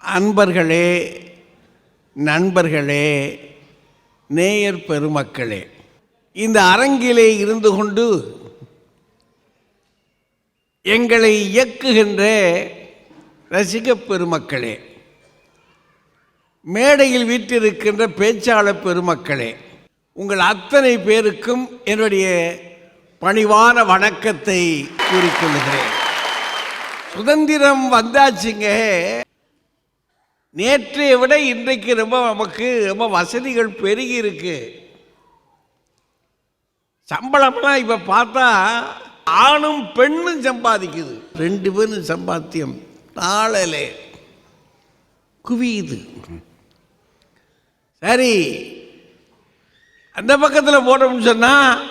அன்பர்களே, நண்பர்களே, நேயர் பெருமக்களே, இந்த அரங்கிலே இருந்து கொண்டு எங்களை இயக்குகின்ற ரசிக பெருமக்களே, மேடையில் வீற்றிருக்கின்ற பேச்சாளர் பெருமக்களே, உங்கள் அத்தனை பேருக்கும் என்னுடைய பணிவான வணக்கத்தை கூறிக்கொள்கிறேன். சுதந்திரம் வந்தாச்சுங்க. நேற்றைய விட இன்றைக்கு நமக்கு ரொம்ப வசதிகள் பெருகி இருக்கு. சம்பளம்லாம் இப்போ பார்த்தா ஆணும் பெண்ணும் சம்பாதிக்குது, 2 பேரும் சம்பாத்தியம் நாளே குவியுது. சரி, அந்த பக்கத்தில் போட்டோம்னு சொன்னால்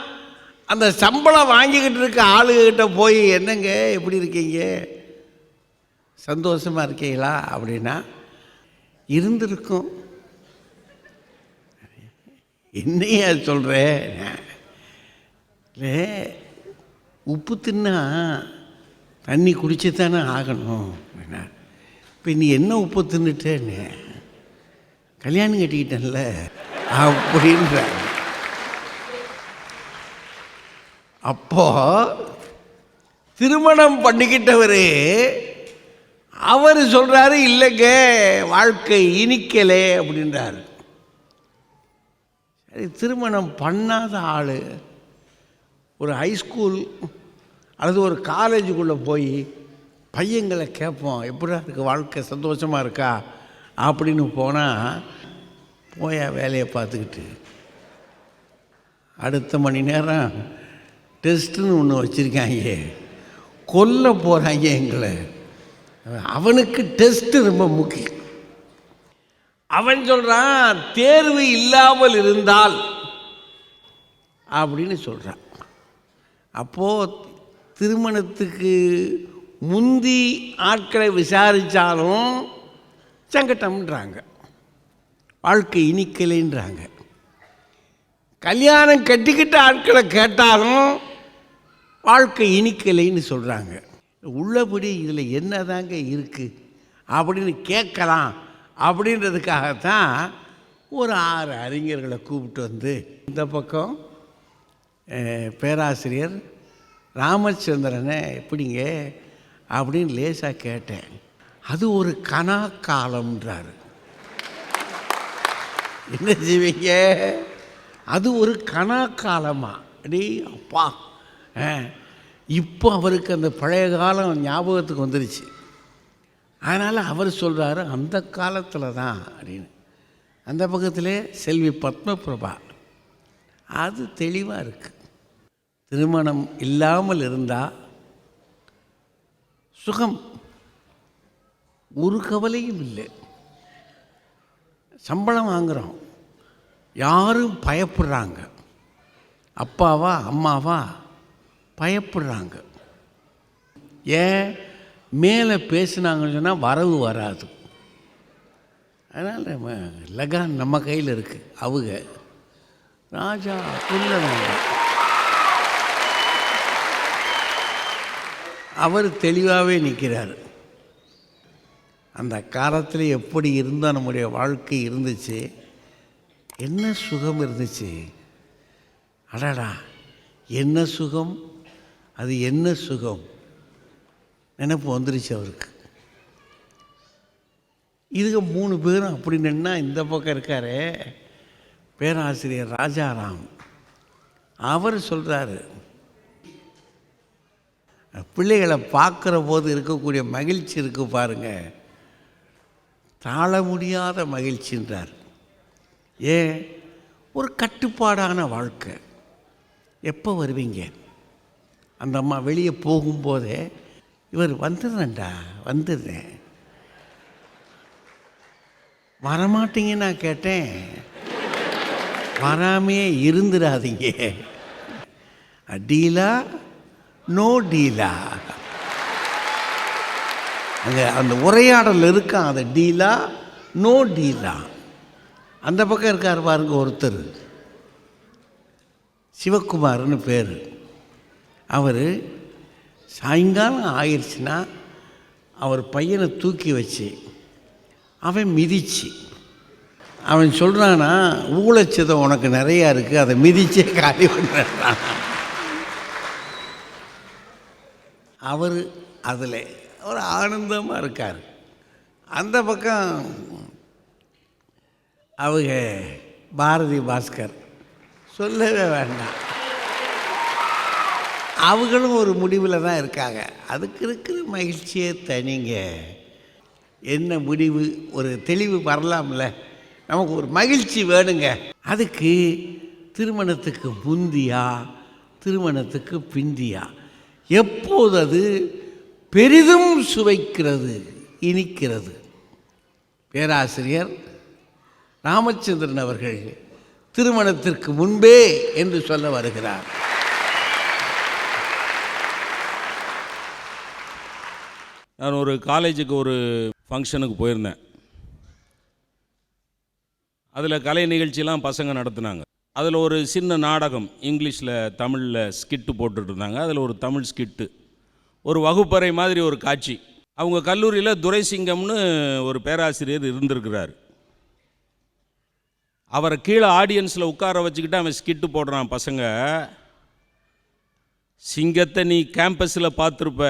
அந்த சம்பளம் வாங்கிக்கிட்டு இருக்க ஆளுகிட்ட போய் என்னங்க எப்படி இருக்கீங்க, சந்தோஷமாக இருக்கீங்களா அப்படின்னா இருந்திருக்கும். என்னையா சொல்கிறேன், இல்லை உப்பு தின்னா தண்ணி குடிச்சு தானே ஆகணும். இப்போ நீ என்ன உப்பு தின்னுட்டேன்னு கல்யாணம் கட்டிக்கிட்டேன்ல அப்படின்ற. அப்போ திருமணம் பண்ணிக்கிட்டவர் அவர் சொல்கிறாரு, இல்லைங்க வாழ்க்கை இனிக்கலே அப்படின்றாரு. சரி, திருமணம் பண்ணாத ஆள் ஒரு ஹைஸ்கூல் அல்லது ஒரு காலேஜுக்குள்ளே போய் பையங்களை கேட்போம், எப்படா இருக்குது வாழ்க்கை, சந்தோஷமாக இருக்கா அப்படின்னு போனால் போயா வேலையை பார்த்துக்கிட்டு அடுத்த மணி நேரம் டெஸ்ட்டுன்னு ஒன்று வச்சுருக்காங்க, கொல்ல போகிறாங்க எங்களை. அவனுக்கு டெஸ்ட்டு ரொம்ப முக்கியம். அவன் சொல்கிறான் தேர்வு இல்லாமல் இருந்தால் அப்படின்னு சொல்கிறான். அப்போது திருமணத்துக்கு முந்தி ஆட்களை விசாரித்தாலும் சங்கட்டம்ன்றாங்க, வாழ்க்கை இனிக்கலைன்றாங்க. கல்யாணம் கட்டிக்கிட்ட ஆட்களை கேட்டாலும் வாழ்க்கை இனிக்கலைன்னு சொல்கிறாங்க. உள்ளபடி இதில் என்ன தாங்க இருக்குது அப்படின்னு கேட்கலாம் அப்படின்றதுக்காகத்தான் ஒரு 6 அறிஞர்களை கூப்பிட்டு வந்து இந்த பக்கம் பேராசிரியர் ராமச்சந்திரனை எப்படிங்க அப்படின்னு லேசாக கேட்டேன். அது ஒரு கனாக்காலம்ன்றாரு. என்ன செய்வீங்க, அது ஒரு கனாக்காலமா? அடே அப்பா, இப்போ அவருக்கு அந்த பழைய காலம் ஞாபகத்துக்கு வந்துருச்சு. அதனால் அவர் சொல்கிறாரு அந்த காலத்தில் தான் அப்படின்னு. அந்த பக்கத்திலே செல்வி பத்மபிரபா, அது தெளிவாக இருக்குது. திருமணம் இல்லாமல் இருந்தால் சுகம், ஒரு கவலையும் இல்லை. சம்பளம் வாங்குகிறோம், யாரும் பயப்படுறாங்க, அப்பாவா அம்மாவா பயப்படுறாங்க. ஏன் மேலே பேசுனாங்கன்னு சொன்னால் வரவு வராது. அதனால் லகான் நம்ம கையில் இருக்குது. அவங்க ராஜா சொல்ல வேண்டாம், அவர் தெளிவாகவே நிற்கிறார். அந்த காலத்தில் எப்படி இருந்தால் நம்முடைய வாழ்க்கை இருந்துச்சு, என்ன சுகம் இருந்துச்சு, அடடா என்ன சுகம், அது என்ன சுகம் நினைப்பு வந்துருச்சு அவருக்கு. இதுக்கு 3 பேரும் அப்படி நின்னா இந்த பக்கம் இருக்காரு பேராசிரியர் ராஜாராம். அவர் சொல்கிறாரு, பிள்ளைகளை பார்க்குற போது இருக்கக்கூடிய மகிழ்ச்சி இருக்கு பாருங்க, தாழ முடியாத மகிழ்ச்சின்றார். ஏன், ஒரு கட்டுப்பாடான வாழ்க்கை. எப்போ வருவீங்க? அந்த அம்மா வெளியே போகும்போதே இவர் வந்துடுறேன்டா வந்துடுறேன், வரமாட்டீங்க. நான் கேட்டேன், வராமையே இருந்துடாதீங்க, டீலா நோ டீலா. அந்த உரையாடல் இருக்கான், அது டீலா நோ டீலா. அந்த பக்கம் இருக்கார் பாருங்க ஒருத்தர், சிவகுமார்னு பேர். அவர் சாயங்காலம் ஆயிடுச்சுன்னா அவர் பையனை தூக்கி வச்சு அவன் மிதிச்சு அவன் சொல்கிறானா, ஊழச்சதம் உனக்கு நிறையா இருக்குது, அதை மிதிச்சே காலி பண்ணுறான். அவர் அதில் ஒரு ஆனந்தமாக இருக்கார். அந்த பக்கம் அவங்க பாரதி பாஸ்கர் சொல்லவே வேண்டாம், அவங்களும் ஒரு முடிவில் தான் இருக்காங்க. அதுக்கு இருக்கிற மகிழ்ச்சியே தனிங்க. என்ன முடிவு, ஒரு தெளிவு வரலாம்ல, நமக்கு ஒரு மகிழ்ச்சி வேணுங்க. அதுக்கு திருமணத்துக்கு முந்தியா திருமணத்துக்கு பிந்தியா, எப்போது அது பெரிதும் சுவைக்கிறது, இனிக்கிறது. பேராசிரியர் ராமச்சந்திரன் அவர்கள் திருமணத்திற்கு முன்பே என்று சொல்ல வருகிறார். நான் ஒரு காலேஜுக்கு ஒரு ஃபங்க்ஷனுக்கு போயிருந்தேன். அதில் கலை நிகழ்ச்சியெலாம் பசங்க நடத்துனாங்க. அதில் ஒரு சின்ன நாடகம் இங்கிலீஷில் தமிழில் ஸ்கிட்டு போட்டுட்டு இருந்தாங்க. அதில் ஒரு தமிழ் ஸ்கிட்டு, ஒரு வகுப்பறை மாதிரி ஒரு காட்சி. அவங்க கல்லூரியில் துரைசிங்கம்னு ஒரு பேராசிரியர் இருந்திருக்கிறார். அவரை கீழே ஆடியன்ஸில் உட்கார வச்சுக்கிட்டு அவன் ஸ்கிட்டு போடுறான். பசங்க, சிங்கத்தை நீ கேம்பஸில் பார்த்துருப்ப,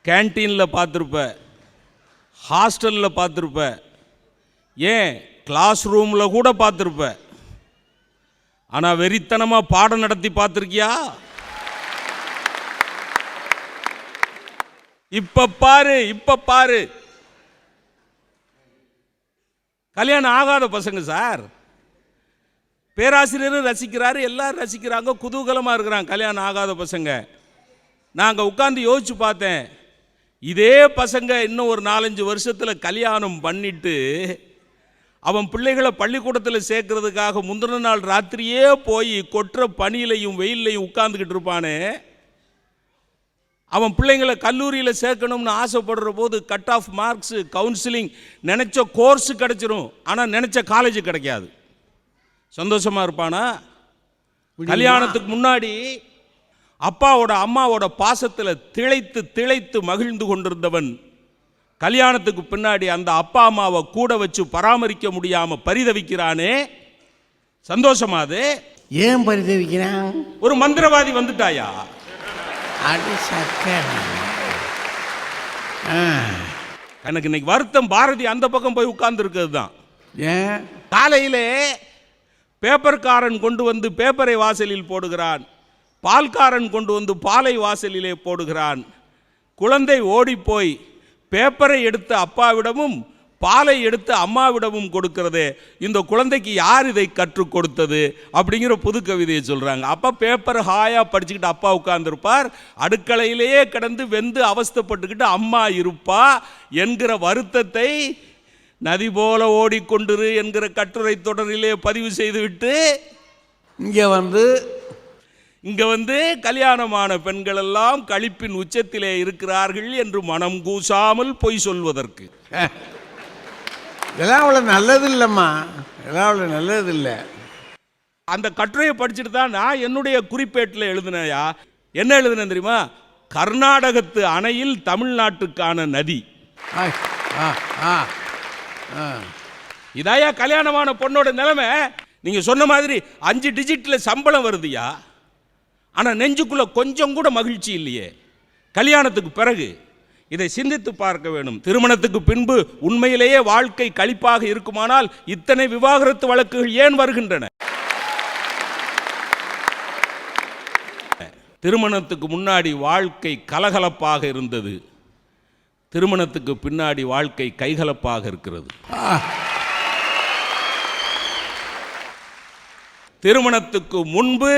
கேன்டீனில் பார்த்துருப்ப, ஹாஸ்டலில் பார்த்துருப்ப, ஏன் கிளாஸ் ரூமில் கூட பார்த்துருப்ப. ஆனால் வெறித்தனமாக பாடம் நடத்தி பார்த்துருக்கியா? இப்ப பாரு கல்யாணம் ஆகாத பசங்க சார். பேராசிரியரும் ரசிக்கிறாரு, எல்லாரும் ரசிக்கிறாங்க, குதூகலமாக இருக்கிறாங்க கல்யாணம் ஆகாத பசங்க. நாங்கள் உட்காந்து யோசிச்சு பார்த்தேன், இதே பசங்க இன்னும் ஒரு 4-5 வருஷத்தில் கல்யாணம் பண்ணிட்டு அவன் பிள்ளைகளை பள்ளிக்கூடத்தில் சேர்க்கறதுக்காக முந்தின நாள் ராத்திரியே போய் கொட்டுற பனியிலையும் வெயிலையும் உட்கார்ந்துக்கிட்டு இருப்பானே. அவன் பிள்ளைங்களை கல்லூரியில் சேர்க்கணும்னு ஆசைப்படுற போது கட் ஆஃப் மார்க்ஸு, கவுன்சிலிங், நினச்ச கோர்ஸு கிடைச்சிரும், ஆனால் நினச்ச காலேஜ் கிடைக்காது. சந்தோஷமாக இருப்பானா? கல்யாணத்துக்கு முன்னாடி அப்பாவோட அம்மாவோட பாசத்தில் திளைத்து திளைத்து மகிழ்ந்து கொண்டிருந்தவன் கல்யாணத்துக்கு பின்னாடி அந்த அப்பா அம்மாவை கூட வச்சு பராமரிக்க முடியாமல் பரிதவிக்கிறானே. சந்தோஷமாது? ஏன் பரிதவிக்கிறான்? ஒரு மந்திரவாதி வந்துட்டாயா? எனக்கு இன்னைக்கு வருத்தம், பாரதி அந்த பக்கம் போய் உட்கார்ந்து இருக்கிறது தான். ஏன்? காலையிலே பேப்பர்காரன் கொண்டு வந்து பேப்பரை வாசலில் போடுகிறான், பால்காரன் கொண்டு வந்து பாலை வாசலிலே போடுகிறான். குழந்தை ஓடிப்போய் பேப்பரை எடுத்து அப்பாவிடமும் பாலை எடுத்து அம்மாவிடமும் கொடுக்கிறதே, இந்த குழந்தைக்கு யார் இதை கற்றுக் கொடுத்தது அப்படிங்கிற புது கவிதையை சொல்கிறாங்க. அப்போ பேப்பர் ஹாயாக படிச்சுக்கிட்டு அப்பா உட்கார்ந்துருப்பார், அடுக்கலையிலேயே கிடந்து வெந்து அவஸ்தைப்பட்டுக்கிட்டு அம்மா இருப்பா என்கிற வருத்தத்தை நதி போல ஓடிக்கொண்டிரு என்கிற கட்டுரை தொடரிலே பதிவு செய்துவிட்டு இங்கே வந்து கல்யாணமான பெண்கள் எல்லாம் களிப்பின் உச்சத்திலே இருக்கிறார்கள் என்று மனம் கூசாமல் பொய் சொல்வதற்கு. இதெல்லாம் அவ்வளோ நல்லது இல்லைம்மா, இதெல்லாம் அவ்வளோ நல்லது இல்லை. அந்த கட்டுரையை படிச்சுட்டு தான் நான் என்னுடைய குறிப்பேட்டில் எழுதினேயா. என்ன எழுதினேன் தெரியுமா? கர்நாடகத்து அணையில் தமிழ்நாட்டுக்கான நதி. இதாயா கல்யாணமான பொண்ணோட நிலைமை. நீங்க சொன்ன மாதிரி 5 டிஜிட்ல சம்பளம் வருதுயா, ஆனா நெஞ்சுக்குள்ள கொஞ்சம் கூட மகிழ்ச்சி இல்லையே. கல்யாணத்துக்கு பிறகு இதை சிந்தித்து பார்க்க வேண்டும். திருமணத்துக்கு பின்பு உண்மையிலேயே வாழ்க்கை களிப்பாக இருக்குமானால் இத்தனை விவாகரத்து வழக்குகள் ஏன் வருகின்றன? திருமணத்துக்கு முன்னாடி வாழ்க்கை கலகலப்பாக இருந்தது, திருமணத்துக்கு பின்னாடி வாழ்க்கை கைகலப்பாக இருக்கிறது. திருமணத்துக்கு முன்பு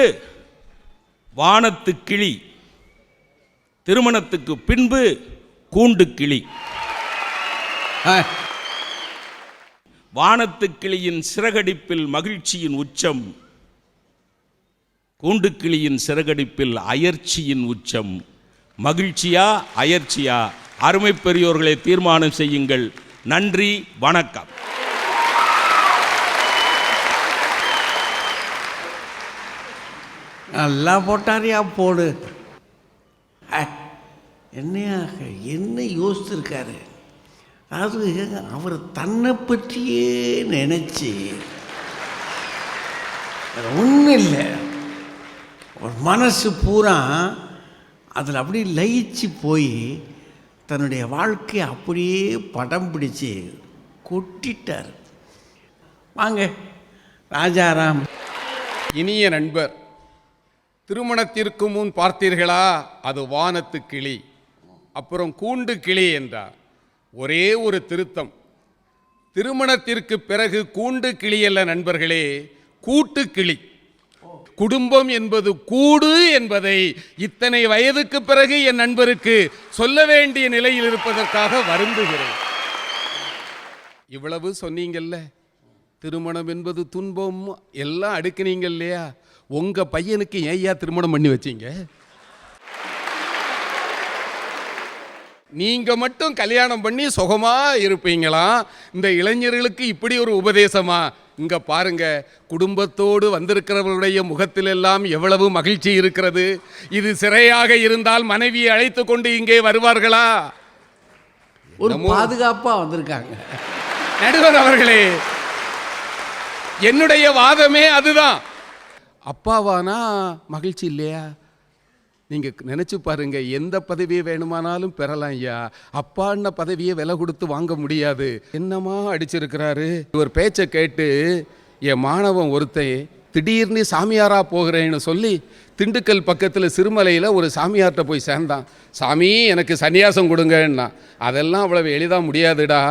வானத்து கிளி, திருமணத்துக்கு பின்பு கூண்டு கிளி. வானத்து கிளியின் சிறகடிப்பில் மகிழ்ச்சியின் உச்சம், கூண்டு கிளியின் சிறகடிப்பில் அயர்ச்சியின் உச்சம். மகிழ்ச்சியா அயர்ச்சியா? அருமை பெரியோர்களை தீர்மானம் செய்யுங்கள். நன்றி, வணக்கம். நல்லா போட்டாரியா போடு. என்ன யோசிச்சிருக்காரு? அதாவது அவர் தன்னை பற்றியே நினச்சி ஒன்றும் இல்லை, ஒரு மனசு பூரா அதில் அப்படியே லயிச்சு போய் தன்னுடைய வாழ்க்கையை அப்படியே படம் பிடிச்சி கொட்டிட்டார். வாங்க ராஜாராம். இனிய நண்பர், திருமணத்திற்கு முன் பார்த்தீர்களா, அது வானத்து கிளி, அப்புறம் கூண்டு கிளி என்றார். ஒரே ஒரு திருத்தம், திருமணத்திற்கு பிறகு கூண்டு கிளி அல்ல நண்பர்களே, கூட்டு கிளி. குடும்பம் என்பது கூடு என்பதை இத்தனை வயதுக்கு பிறகு என் நண்பருக்கு சொல்ல வேண்டிய நிலையில் இருப்பதற்காக வருந்துகிறேன். இவ்வளவு சொன்னீங்கல்ல, திருமணம் என்பது துன்பம் எல்லாம் அடுக்குனீங்க இல்லையா? உங்க பையனுக்கு ஏய்யா திருமணம் பண்ணி வச்சீங்க? நீங்க மட்டும் கல்யாணம் பண்ணி சுகமா இருப்பீங்களா? இந்த இளைஞர்களுக்கு இப்படி ஒரு உபதேசமா? இங்க பாருங்க, குடும்பத்தோடு வந்திருக்கிறவர்களுடைய முகத்திலெல்லாம் எவ்வளவு மகிழ்ச்சி இருக்கிறது. இது சிறையாக இருந்தால் மனைவியை அழைத்து கொண்டு இங்கே வருவார்களா? ஒரு பாதுகாப்பா வந்திருக்காங்க. நடுவர் அவர்களே, என்னுடைய வாதமே அதுதான். அப்பாவானா மகிழ்ச்சி இல்லையா? நீங்க நினைச்சு பாருங்க, எந்த பதவியை வேணுமானாலும் பெறலாம் ஐயா. அப்பான்ன பதவியை விலை கொடுத்து வாங்க முடியாது. என்னமா அடிச்சிருக்கிறாரு. ஒரு பேச்சை கேட்டு என் மாணவன் ஒருத்தன் திடீர்னு சாமியாரா போகிறேன்னு சொல்லி திண்டுக்கல் பக்கத்தில் சிறுமலையில் ஒரு சாமியார்கிட்ட போய் சேர்ந்தான். சாமி, எனக்கு சன்னியாசம் கொடுங்கன்னா. அதெல்லாம் அவ்வளவு எளிதாக முடியாதுடா,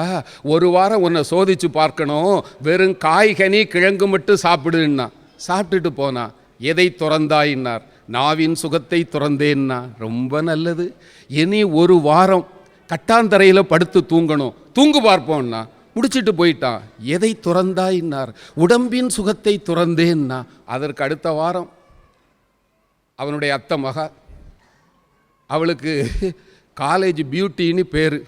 ஒரு வாரம் உன்னை சோதிச்சு பார்க்கணும், வெறும் காய்கனி கிழங்கு மட்டும் சாப்பிடுன்னா. சாப்பிட்டுட்டு போனா. எதை துறந்தாயின்னார்? நாவின் சுகத்தை துறந்தேன்னா. ரொம்ப நல்லது, இனி ஒரு வாரம் கட்டாந்தரையில் படுத்து தூங்கணும், தூங்கு பார்ப்போம்னா. முடிச்சிட்டு போயிட்டான். எதை துறந்தாயின்னார்? உடம்பின் சுகத்தை துறந்தேன்னா. அதற்கு அடுத்த வாரம் அவனுடைய அத்தை மகா, அவளுக்கு காலேஜ் பியூட்டின்னு பேர்.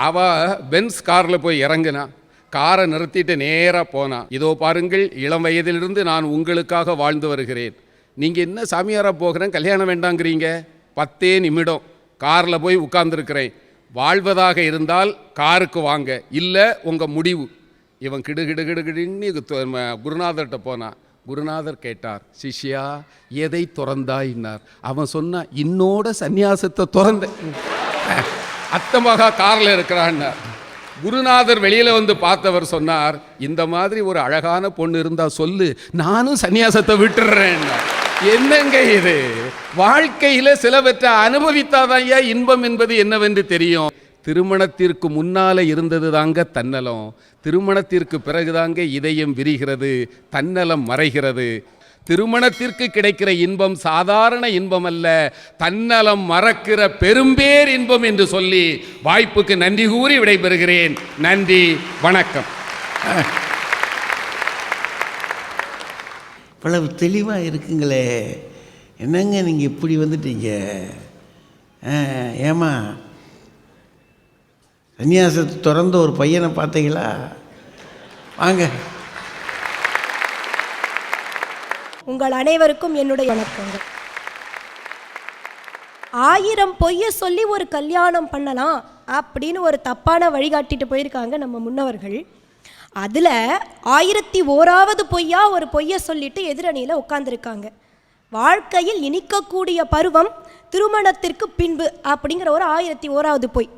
அவ பென்ஸ் காரில் போய் இறங்கினா. காரை நிறுத்திட்டு நேராக போனான். இதோ பாருங்கள், இளம் வயதிலிருந்து நான் உங்களுக்காக வாழ்ந்து வருகிறேன். நீங்கள் என்ன சாமியாராக போகிறேன், கல்யாணம் வேண்டாங்கிறீங்க? 10 நிமிடம் காரில் போய் உட்கார்ந்துருக்கிறேன். வாழ்வதாக இருந்தால் காருக்கு வாங்க, இல்லை உங்கள் முடிவு. இவன் கிடுகிடுன்னு குருநாதர்கிட்ட போனான். குருநாதர் கேட்டார், சிஷ்யா எதை துறந்தாயின்னார்? அவன் சொன்னான், இன்னோட சந்நியாசத்தை துறந்த. அத்தமகா காரில் இருக்கிறான்னார். குருநாதர் வெளியில் வந்து பார்த்தவர் சொன்னார், இந்த மாதிரி ஒரு அழகான பொண்ணு இருந்தால் சொல்லு, நானும் சன்னியாசத்தை விட்டுறேன். என்னங்க இது? வாழ்க்கையில் சிலவற்றை அனுபவித்தாதான் ஐயா இன்பம் என்பது என்னவென்று தெரியும். திருமணத்திற்கு முன்னால இருந்தது தாங்க தன்னலம், திருமணத்திற்கு பிறகுதாங்க இதயம் விரிகிறது, தன்னலம் மறைகிறது. திருமணத்திற்கு கிடைக்கிற இன்பம் சாதாரண இன்பம் அல்ல, தன்னலம் மறக்கிற பெரும்பேர் இன்பம் என்று சொல்லி வாய்ப்புக்கு நன்றி கூறி விடைபெறுகிறேன். நன்றி, வணக்கம். இவ்வளவு தெளிவாக இருக்குங்களே, என்னங்க நீங்கள் இப்படி வந்துட்டீங்க? ஏமா சன்னியாசத்தை திறந்த ஒரு பையனை பார்த்தீங்களா? வாங்க. உங்கள் அனைவருக்கும் என்னுடைய வணக்கங்கள். 1000 பொய்யை சொல்லி ஒரு கல்யாணம் பண்ணலாம் அப்படின்னு ஒரு தப்பான வழிகாட்டிட்டு போயிருக்காங்க நம்ம முன்னவர்கள். அதில் 1001வது பொய்யா ஒரு பொய்யை சொல்லிட்டு எதிரணியில் உட்காந்துருக்காங்க. வாழ்க்கையில் இனிக்கக்கூடிய பருவம் திருமணத்திற்கு பின்பு அப்படிங்கிற ஒரு 1001வது பொய்.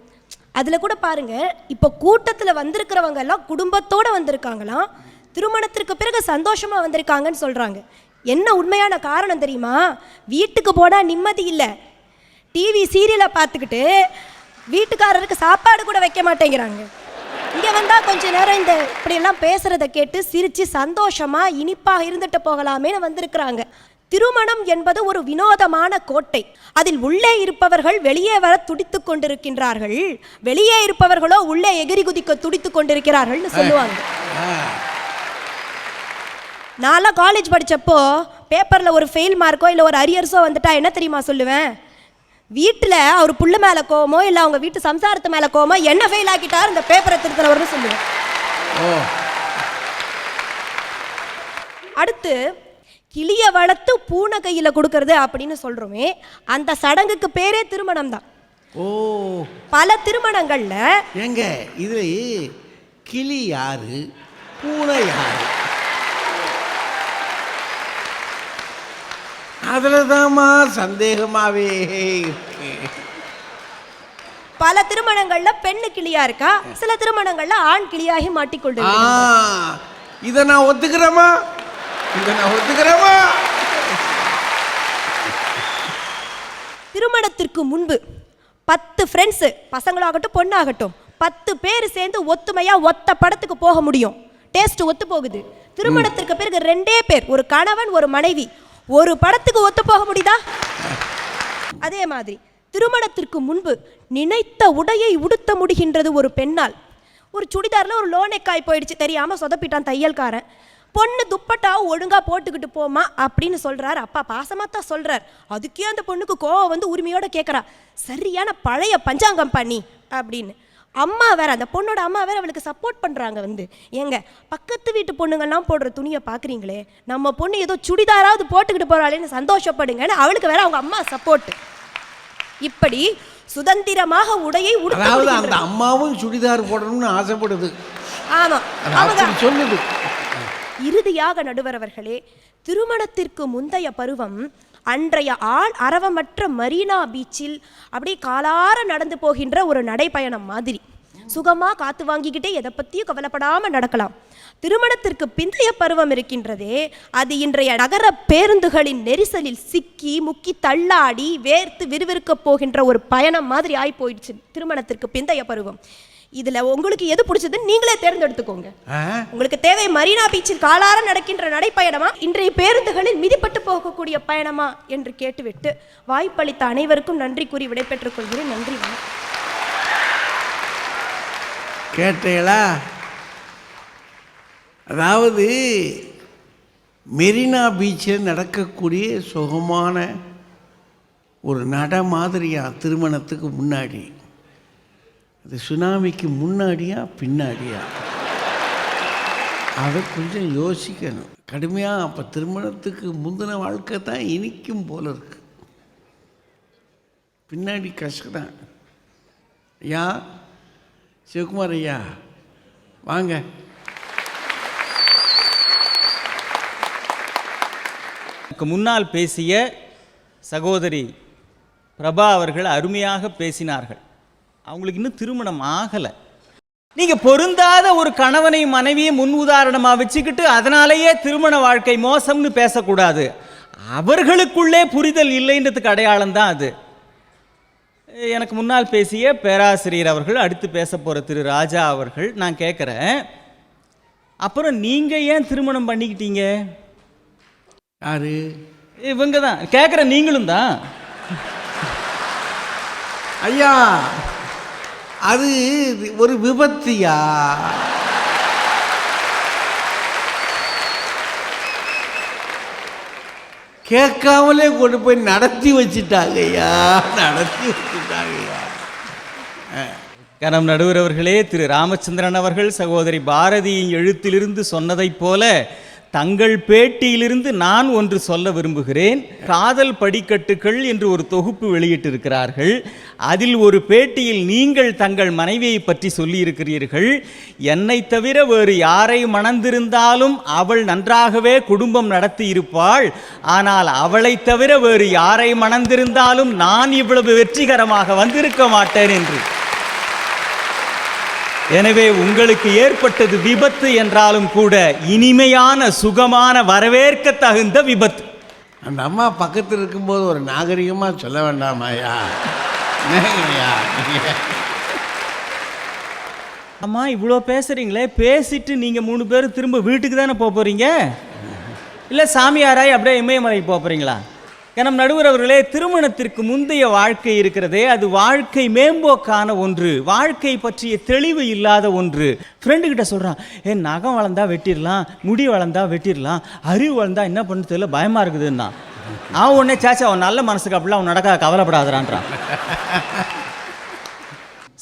அதில் கூட பாருங்கள், இப்போ கூட்டத்தில் வந்திருக்கிறவங்க எல்லாம் குடும்பத்தோடு வந்திருக்காங்களாம், திருமணத்திற்கு பிறகு சந்தோஷமாக வந்திருக்காங்கன்னு சொல்கிறாங்க. என்ன உண்மையான காரணம் தெரியுமா? வீட்டுக்கு போனால் நிம்மதி இல்லை, டிவி சீரியலை பார்த்துக்கிட்டு வீட்டுக்காரருக்கு சாப்பாடு கூட வைக்க மாட்டேங்கிறாங்க. இங்கே வந்தால் கொஞ்ச நேரம் இந்த இப்படியெல்லாம் பேசுகிறத கேட்டு சிரித்து சந்தோஷமாக இனிப்பாக இருந்துட்டு போகலாமேன்னு வந்திருக்கிறாங்க. திருமணம் என்பது ஒரு வினோதமான கோட்டை. அதில் உள்ளே இருப்பவர்கள் வெளியே வர துடித்து கொண்டிருக்கின்றார்கள், வெளியே இருப்பவர்களோ உள்ளே எகிரி குதிக்க துடித்து கொண்டிருக்கிறார்கள்னு சொல்லுவாங்க. நான்லாம் காலேஜ் படித்தப்போ பேப்பரில் ஒரு ஃபெயில் மார்க்கோ இல்லை ஒரு அரியர்ஸோ வந்துட்டா என்ன தெரியுமா சொல்லுவேன்? வீட்டில் அவர் புள்ள மேலே கோவமோ இல்லை அவங்க வீட்டு சம்சாரத்து மேலே கோவமோ என்ன ஃபெயில் ஆக்கிட்டார் இந்த பேப்பரை திருத்தவர்னு சொல்லுவேன். அடுத்து கிளியை வளர்த்து பூனை கையில் கொடுக்கறது அப்படின்னு சொல்கிறோமே, அந்த சடங்குக்கு பேரே திருமணம் தான். ஓ, பல திருமணங்கள்ல ஏங்க இது கிளி யாரு, பூனை யாரு? அதுலதாம்மா சந்தேகமாவே இருக்கு. பல திருமணங்கள்ல பெண்ணு கிளியா இருக்கா, சில திருமணங்கள்ல ஆண் கிளியாகி மாட்டிக்கொண்டு இதை நான் ஒத்துக்கிறேமா, திருமணத்திற்கு முன்பு 10 ஃப்ரெண்ட்ஸ், பசங்களாகட்டும் பொண்ணாகட்டும், 10 பேர் சேர்ந்து ஒத்துமையா ஒத்த படத்துக்கு போக முடியும். டேஸ்ட் ஒத்து போகுது. திருமணத்திற்கு பிறகு 2 பேர், ஒரு கணவன் ஒரு மனைவி, ஒரு படத்துக்கு ஒத்து போக முடியுதா? அதே மாதிரி திருமணத்திற்கு முன்பு நினைத்த உடையை உடுத்த முடிகின்றது ஒரு பெண்ணால். ஒரு சுடிதாரில் ஒரு லோனெக்காய் போயிடுச்சு, தெரியாமல் சொதப்பிட்டான் தையல்காரன். பொண்ணு துப்பட்டாவை ஒழுங்காக போட்டுக்கிட்டு போமா அப்படின்னு சொல்கிறார் அப்பா. பாசமாக தான் சொல்கிறார். அதுக்கே அந்த பொண்ணுக்கு கோவம் வந்து உரிமையோடு கேட்குறா, சரியான பழைய பஞ்சாங்கம் பண்ணி அப்படின்னு. அம்மா வேற, அந்த பொண்ணோட அம்மா வேற அவளுக்கு சப்போர்ட் பண்ணுறாங்க. வந்து ஏங்க, பக்கத்து வீட்டு பொண்ணுங்கள்லாம் போடுற துணியை பார்க்குறீங்களே, நம்ம பொண்ணு ஏதோ சுடிதாராவது போட்டுக்கிட்டு போகிறாளேன்னு சந்தோஷப்படுங்கன்னு அவளுக்கு வேற அவங்க அம்மா சப்போர்ட். இப்படி சுதந்திரமாக உடையை அதாவது அந்த அம்மாவும் சுடிதார் போடணும்னு ஆசைப்படுது. ஆமா, அவங்க சொல்லுது. இறுதியாக நடுவர் அவர்களே, திருமணத்திற்கு முந்தைய பருவம் அன்றைய ஆள் அரவமற்ற மரீனா பீச்சில் அப்படியே காலார நடந்து போகின்ற ஒரு நடைப்பயணம் மாதிரி சுகமாக காத்து வாங்கிக்கிட்டே எதை பற்றியும் கவலைப்படாமல் நடக்கலாம். திருமணத்திற்கு பிந்தைய பருவம் இருக்கின்றதே, அது இன்றைய நகர பேருந்துகளின் நெரிசலில் சிக்கி முக்கி தள்ளாடி வேர்த்து விறுவிறுக்க போகின்ற ஒரு பயணம் மாதிரி ஆகி போயிடுச்சு திருமணத்திற்கு பிந்தைய பருவம். இதுல உங்களுக்கு எது பிடிச்சதுன்னு நீங்களே தேர்ந்தெடுத்துக்கோங்க. உங்களுக்கு தேவை மரீனா பீச்சில் காலார நடக்கின்ற நடைப்பயணமா, இன்றைய பேருந்துகளில் மிதிப்பட்டு போகக்கூடிய பயணமா என்று கேட்டுவிட்டு வாய்ப்பளித்த அனைவருக்கும் நன்றி கூறி விடைபெற்றுக் கொள்கிறேன். நன்றி. கேட்டீங்களா? அதாவது மெரினா பீச்சில் நடக்கக்கூடிய சுகமான ஒரு நட மாதிரியா திருமணத்துக்கு முன்னாடி, அது சுனாமிக்கு முன்னாடியா பின்னாடியா, அதை கொஞ்சம் யோசிக்கணும் கடுமையாக. அப்போ திருமணத்துக்கு முந்தின வாழ்க்கை தான் இனிக்கும் போல இருக்கு, பின்னாடி கஷ்டம். ஐயா சிவகுமார் ஐயா வாங்க. முன்னால் பேசிய சகோதரி பிரபா அவர்கள் அருமையாக பேசினார்கள். அவங்களுக்கு இன்னும் திருமணம் ஆகலை. நீங்கள் பொருந்தாத ஒரு கணவனை மனைவியை முன் உதாரணமாக வச்சுக்கிட்டு அதனாலேயே திருமண வாழ்க்கை மோசம்னு பேசக்கூடாது. அவர்களுக்குள்ளே புரிதல் இல்லைன்றதுக்கு அடையாளம் தான் அது. எனக்கு முன்னால் பேசிய பேராசிரியர் அவர்கள், அடுத்து பேச போகிற திரு ராஜா அவர்கள், நான் கேட்குறேன், அப்புறம் நீங்கள் ஏன் திருமணம் பண்ணிக்கிட்டீங்க? யாரு? இவங்க தான் கேட்குறேன், நீங்களும் தான். ஐயா அது ஒரு விபத்தியா? கேட்காமலே கொண்டு போய் நடத்தி வச்சுட்டாங்கய்யா, நடத்தி வச்சுட்டாங்கய்யா. கனம் நடுவர் அவர்களே, திரு ராமச்சந்திரன் அவர்கள் சகோதரி பாரதியின் எழுத்திலிருந்து சொன்னதைப் போல தங்கள் பேட்டியிலிருந்து நான் ஒன்று சொல்ல விரும்புகிறேன். காதல் படிக்கட்டுகள் என்று ஒரு தொகுப்பு வெளியிட்டிருக்கிறார்கள். அதில் ஒரு பேட்டியில் நீங்கள் தங்கள் மனைவியை பற்றி சொல்லியிருக்கிறீர்கள், என்னை தவிர வேறு யாரை மணந்திருந்தாலும் அவள் நன்றாகவே குடும்பம் நடத்தி இருப்பாள், ஆனால் அவளை தவிர வேறு யாரை மணந்திருந்தாலும் நான் இவ்வளவு வெற்றிகரமாக வந்திருக்க மாட்டேன் என்று. எனவே உங்களுக்கு ஏற்பட்டது விபத்து என்றாலும் கூட இனிமையான சுகமான வரவேற்க தகுந்த விபத்து. அந்த அம்மா பக்கத்தில் இருக்கும்போது ஒரு நாகரிகமாக சொல்ல வேண்டாமாயா? அம்மா இவ்வளோ பேசுறீங்களே, பேசிட்டு நீங்கள் 3 பேரும் திரும்ப வீட்டுக்கு தானே போக போகிறீங்க, இல்லை சாமியாராய் அப்படியே இமயமலைக்கு போக போகிறீங்களா? கனம் நடுவர் அவர்களே, திருமணத்திற்கு முந்தைய வாழ்க்கை இருக்கிறதே, அது வாழ்க்கை மேம்போக்கான ஒன்று, வாழ்க்கை பற்றிய தெளிவு இல்லாத ஒன்று. ஃப்ரெண்டுக்கிட்ட சொல்கிறான், நகம் வளர்ந்தா வெட்டிடலாம், முடி வளர்ந்தா வெட்டிடலாம், அறிவு வளர்ந்தா என்ன பண்ணு தெரியல, பயமாக இருக்குதுன்னா. அவன் உடனே சாச்சா அவன் நல்ல மனசுக்கு அப்படிலாம் அவன் நடக்க கவலைப்படாதான்றான்.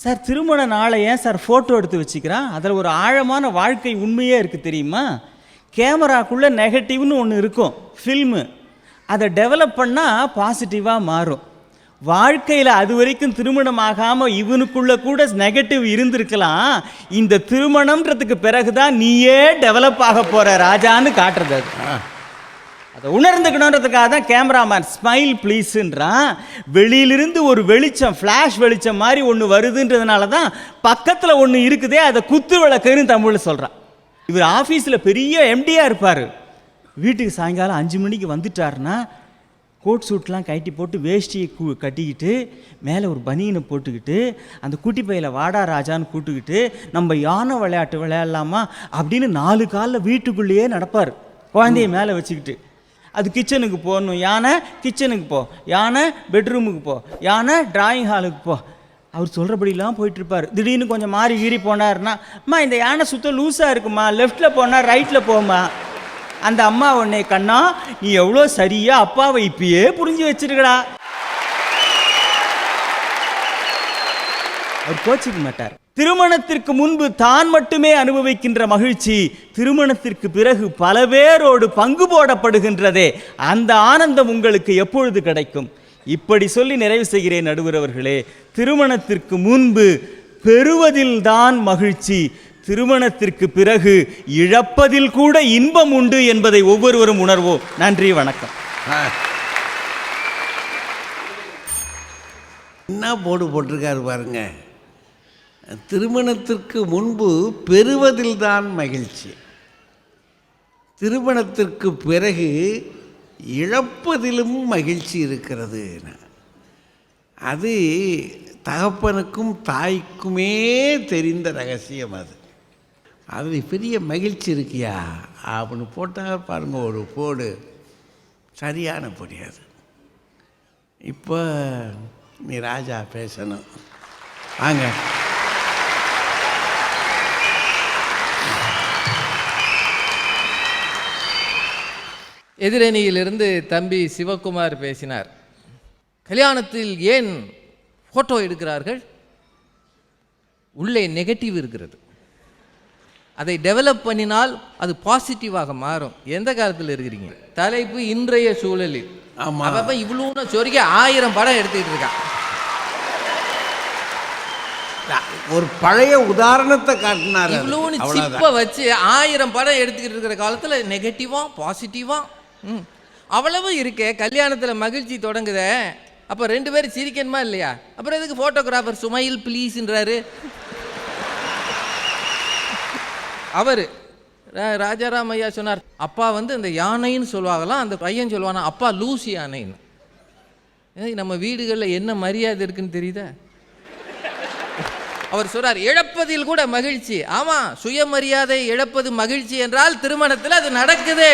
சார் திருமண நாளை ஏன் சார் ஃபோட்டோ எடுத்து வச்சுக்கிறான்? அதில் ஒரு ஆழமான வாழ்க்கை உண்மையே இருக்குது தெரியுமா? கேமராக்குள்ளே நெகட்டிவ்னு ஒன்று இருக்கும், ஃபில்மு. அதை டெவலப் பண்ணால் பாசிட்டிவாக மாறும். வாழ்க்கையில் அது வரைக்கும் திருமணம் ஆகாமல் இவனுக்குள்ள கூட நெகட்டிவ் இருந்திருக்கலாம். இந்த திருமணம்ன்றதுக்கு பிறகுதான் நீயே டெவலப் ஆக போகிற ராஜான்னு காட்டுறது. அது அதை உணர்ந்துக்கணுன்றதுக்காக தான் கேமராமேன் ஸ்மைல் ப்ளீஸுன்றான். வெளியிலிருந்து ஒரு வெளிச்சம், ஃப்ளாஷ் வெளிச்சம் மாதிரி ஒன்று வருதுன்றதுனால தான் பக்கத்தில் ஒன்று இருக்குதே, அதை குத்து விளக்குன்னு தமிழில் சொல்கிறான். இவர் ஆஃபீஸில் பெரிய எம்டியாக இருப்பார். வீட்டுக்கு சாயங்காலம் 5 மணிக்கு வந்துட்டாருன்னா கோட் சூட்லாம் கட்டி போட்டு வேஷ்டியை கட்டிக்கிட்டு மேலே ஒரு பனியனை போட்டுக்கிட்டு அந்த குட்டி பையில வாடா ராஜான்னு கூட்டுக்கிட்டு நம்ம யானை விளையாட்டு விளையாடலாமா அப்படின்னு 4 காலில் வீட்டுக்குள்ளேயே நடப்பார், குழந்தைய மேலே வச்சுக்கிட்டு. அது கிச்சனுக்கு போகணும், யானை கிச்சனுக்கு போ, யானை பெட்ரூமுக்கு போ, யானை டிராயிங் ஹாலுக்கு போ. அவர் சொல்கிறபடிலாம் போயிட்டுருப்பார். திடீர்னு கொஞ்சம் மாறி கீறி போனார்னா, அம்மா இந்த யானை சுத்தம் லூஸாக இருக்குமா, லெஃப்டில் போனால் ரைட்டில் போமா. அந்த அம்மா உன்னை கண்ணா நீ எவ்வளோ சரியா அப்பாவை இப்பயே புரிஞ்சு வச்சிருக்கடா. அவர் கோச்சிக்க மாட்டார். திருமணத்திற்கு முன்பு தான் மட்டுமே அனுபவிக்கின்ற மகிழ்ச்சி திருமணத்திற்கு பிறகு பல பேரோடு பங்கு போடப்படுகின்றதே, அந்த ஆனந்தம் உங்களுக்கு எப்பொழுது கிடைக்கும்? இப்படி சொல்லி நிறைவு செய்கிறேன் நடுவர் அவர்களே. திருமணத்திற்கு முன்பு பெறுவதில்தான் மகிழ்ச்சி, திருமணத்திற்கு பிறகு இழப்பதில் கூட இன்பம் உண்டு என்பதை ஒவ்வொருவரும் உணர்வோம். நன்றி, வணக்கம். என்ன போட்டிருக்காரு பாருங்க. திருமணத்திற்கு முன்பு பெறுவதில்தான் மகிழ்ச்சி, திருமணத்திற்கு பிறகு இழப்பதிலும் மகிழ்ச்சி இருக்கிறது. அது தகப்பனுக்கும் தாய்க்குமே தெரிந்த ரகசியம். அது பெரிய மகிழ்ச்சி இருக்கியா அப்படின்னு போட்டால் பாருங்க, ஒரு போடு சரியான பொடியாது. இப்போ நீ ராஜா பேசணும், வாங்க. எதிரணியிலிருந்து தம்பி சிவகுமார் பேசினார். கல்யாணத்தில் ஏன் ஃபோட்டோ எடுக்கிறார்கள்? உள்ளே நெகட்டிவ் இருக்கிறது, அதை டெவலப் பண்ணினால் அது பாசிட்டிவாக மாறும். எந்த காலத்தில் இருக்கிறீங்க? தலைப்பு இன்றைய சூழலில். அப்போ இவ்வளோ சொருக்கி 1000 படம் எடுத்துக்கிட்டு இருக்கான். ஒரு பழைய உதாரணத்தை காட்டினார். இவ்வளோன்னு சிப்பை வச்சு 1000 படம் எடுத்துக்கிட்டு இருக்கிற காலத்தில் நெகட்டிவா பாசிட்டிவா அவ்வளவு இருக்கே. கல்யாணத்தில் மகிழ்ச்சி தொடங்குத, அப்போ 2 பேரும் சிரிக்கணுமா இல்லையா? அப்புறம் எதுக்கு ஃபோட்டோகிராஃபர் ஸ்மைல் ப்ளீஸ்ன்றாரு? அவர் ராஜாராம் ஐயா சொன்னார், அப்பா அந்த யானைன்னு சொல்லுவாங்களாம், அந்த பையன் சொல்லுவானா அப்பா லூஸ் யானைன்னு. நம்ம வீடுகளில் என்ன மரியாதை இருக்குன்னு தெரியுதா? அவர் சொல்றார், இழப்பதில் கூட மகிழ்ச்சி. ஆமா, சுயமரியாதை இழப்பது மகிழ்ச்சி என்றால் திருமணத்தில் அது நடக்குது.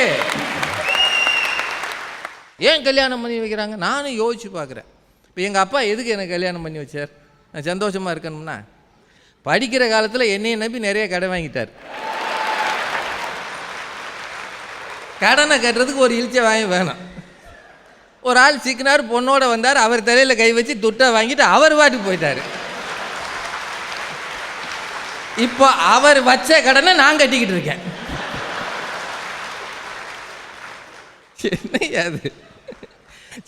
ஏன் கல்யாணம் பண்ணி வைக்கிறாங்க? நானும் யோசிச்சு பார்க்குறேன். இப்போ எங்கள் அப்பா எதுக்கு எனக்கு கல்யாணம் பண்ணி வச்சார்? நான் சந்தோஷமாக இருக்கணும்னா. படிக்கிற காலத்தில் என்னையை நம்பி நிறைய கடன் வாங்கிட்டார். கடனை கட்டுறதுக்கு ஒரு இழிச்ச வாங்கி வேணும். ஒரு ஆள் சிக்கினார், பொண்ணோட வந்தார், அவர் தலையில் கை வச்சு துட்டை வாங்கிட்டு அவர் பாட்டுக்கு போயிட்டார். இப்போ அவர் வச்ச கடனை நான் கட்டிக்கிட்டு இருக்கேன். என்னையாது?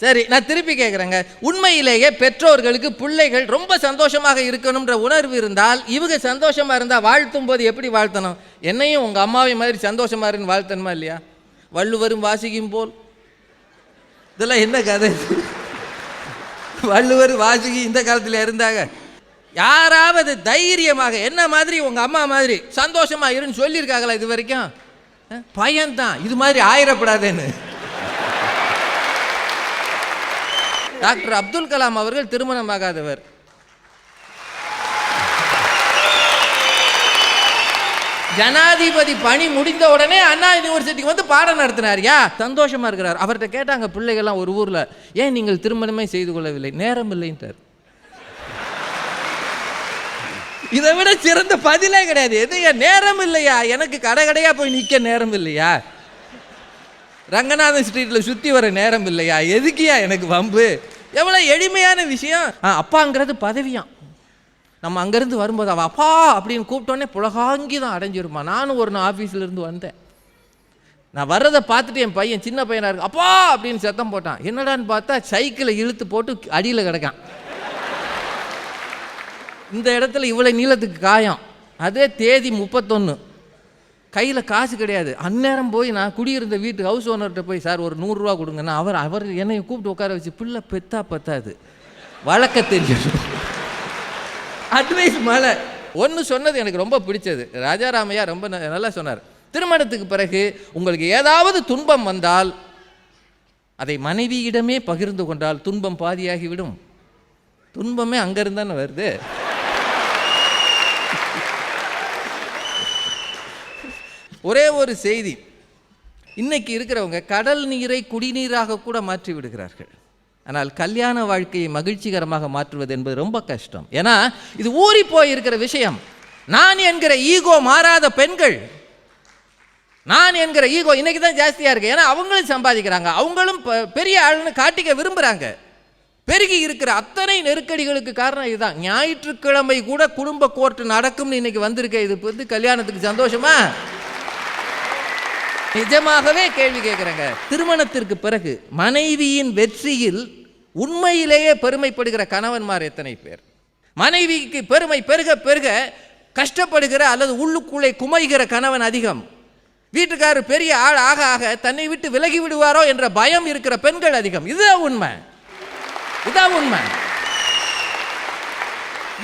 சரி, நான் திருப்பி கேட்குறேங்க, உண்மையிலேயே பெற்றோர்களுக்கு பிள்ளைகள் ரொம்ப சந்தோஷமாக இருக்கணும்ன்ற உணர்வு இருந்தால், இவங்க சந்தோஷமாக இருந்தால் வாழ்த்தும் போது எப்படி வாழ்த்தணும்? என்னையும் உங்கள் அம்மாவை மாதிரி சந்தோஷமாக இருக்குன்னு வாழ்த்தணுமா இல்லையா? வள்ளுவரும் வாசிக்கும் போல், இதெல்லாம் என்ன கதை? வள்ளுவர் வாசுகி இந்த காலத்தில் இருந்தாங்க. யாராவது தைரியமாக என்ன மாதிரி உங்கள் அம்மா மாதிரி சந்தோஷமாக இருன்னு சொல்லியிருக்காங்களா இது வரைக்கும்? பையன்தான் இது மாதிரி ஆயிரப்படாதேன்னு. டாக்டர் அப்துல் கலாம் அவர்கள் திருமணமாகாதவர். ஜனாதிபதி பணி முடிந்த உடனே அண்ணா யூனிவர்சிட்டிக்கு வந்து பாடம் நடத்தினார்யா, சந்தோஷமா இருக்கிறார். அவர்கிட்ட கேட்டாங்க பிள்ளைகள்லாம் ஒரு ஊரில், ஏன் நீங்கள் திருமணமே செய்து கொள்ளவில்லை? நேரம் இல்லைன்ட்டார். இதை விட சிறந்த பதிலே கிடையாது. எதையா நேரம் இல்லையா? எனக்கு கடையா போய் நிற்க நேரம் இல்லையா? ரங்கநாதன் ஸ்ட்ரீட்டில் சுற்றி வர நேரம் இல்லையா? எதுக்கியா எனக்கு வம்பு? எவ்வளோ எளிமையான விஷயம். அப்பாங்கிறது பதவியாம். நம்ம அங்கேருந்து வரும்போது அவள் அப்பா அப்படின்னு கூப்பிட்டோன்னே புலகாங்கி தான் அடைஞ்சிருமா. நானும் ஒரு நாள் ஆஃபீஸ்லேருந்து வந்தேன். நான் வர்றதை பார்த்துட்டு என் பையன் சின்ன பையனாக இருக்கு அப்பா அப்படின்னு சத்தம் போட்டான். என்னடான்னு பார்த்தா சைக்கிளை இழுத்து போட்டு அடியில் கிடக்கான். இந்த இடத்துல இவ்வளோ நீளத்துக்கு காயம். அதே தேதி 31, கையில் காசு கிடையாது. அந்நேரம் போய் நான் குடியிருந்த வீட்டு ஹவுஸ் ஓனர்கிட்ட போய் சார் ஒரு 100 ரூபா கொடுங்கன்னா அவர் என்னை கூப்பிட்டு உட்கார வச்சு பிள்ளை பெத்தா பத்தாது வழக்க தெரியும் அட்வைஸ் மேலே ஒன்று சொன்னது எனக்கு ரொம்ப பிடிச்சது. ராஜாராமையா ரொம்ப நல்லா சொன்னார். திருமணத்துக்கு பிறகு உங்களுக்கு ஏதாவது துன்பம் வந்தால் அதை மனைவியிடமே பகிர்ந்து கொண்டால் துன்பம் பாதியாகிவிடும். துன்பமே அங்கிருந்தானே வருது. ஒரே ஒரு செய்தி, இன்னைக்கு இருக்கிறவங்க கடல் நீரை குடிநீராக கூட மாற்றி விடுகிறார்கள். ஆனால் கல்யாண வாழ்க்கையை மகிழ்ச்சிகரமாக மாற்றுவது என்பது ரொம்ப கஷ்டம். ஏன்னா இது ஊறி போய் இருக்கிற விஷயம். நான் என்கிற ஈகோ மாறாத பெண்கள், நான் என்கிற ஈகோ இன்னைக்கு தான் ஜாஸ்தியாக இருக்கு. ஏன்னா அவங்களும் சம்பாதிக்கிறாங்க, அவங்களும் பெரிய ஆளுன்னு காட்டிக்க விரும்புகிறாங்க. பெருகி இருக்கிற அத்தனை நெருக்கடிகளுக்கு காரணம் இதுதான். ஞாயிற்றுக்கிழமை கூட குடும்ப கோர்ட்டு நடக்கும்னு இன்னைக்கு வந்திருக்க. இது வந்து கல்யாணத்துக்கு சந்தோஷமா? நிஜமாகவே கேள்வி கேட்குறேங்க. திருமணத்திற்கு பிறகு மனைவியின் வெற்றியில் உண்மையிலேயே பெருமைப்படுகிற கணவன்மார் எத்தனை பேர்? மனைவிக்கு பெருமை பெருக பெருக கஷ்டப்படுகிற அல்லது உள்ளுக்குள்ளே குமைகிற கணவன் அதிகம். வீட்டுக்காரர் பெரிய ஆள் ஆக ஆக தன்னை விட்டு விலகி விடுவாரோ என்ற பயம் இருக்கிற பெண்கள் அதிகம். இதுதான் உண்மை, இதான் உண்மை.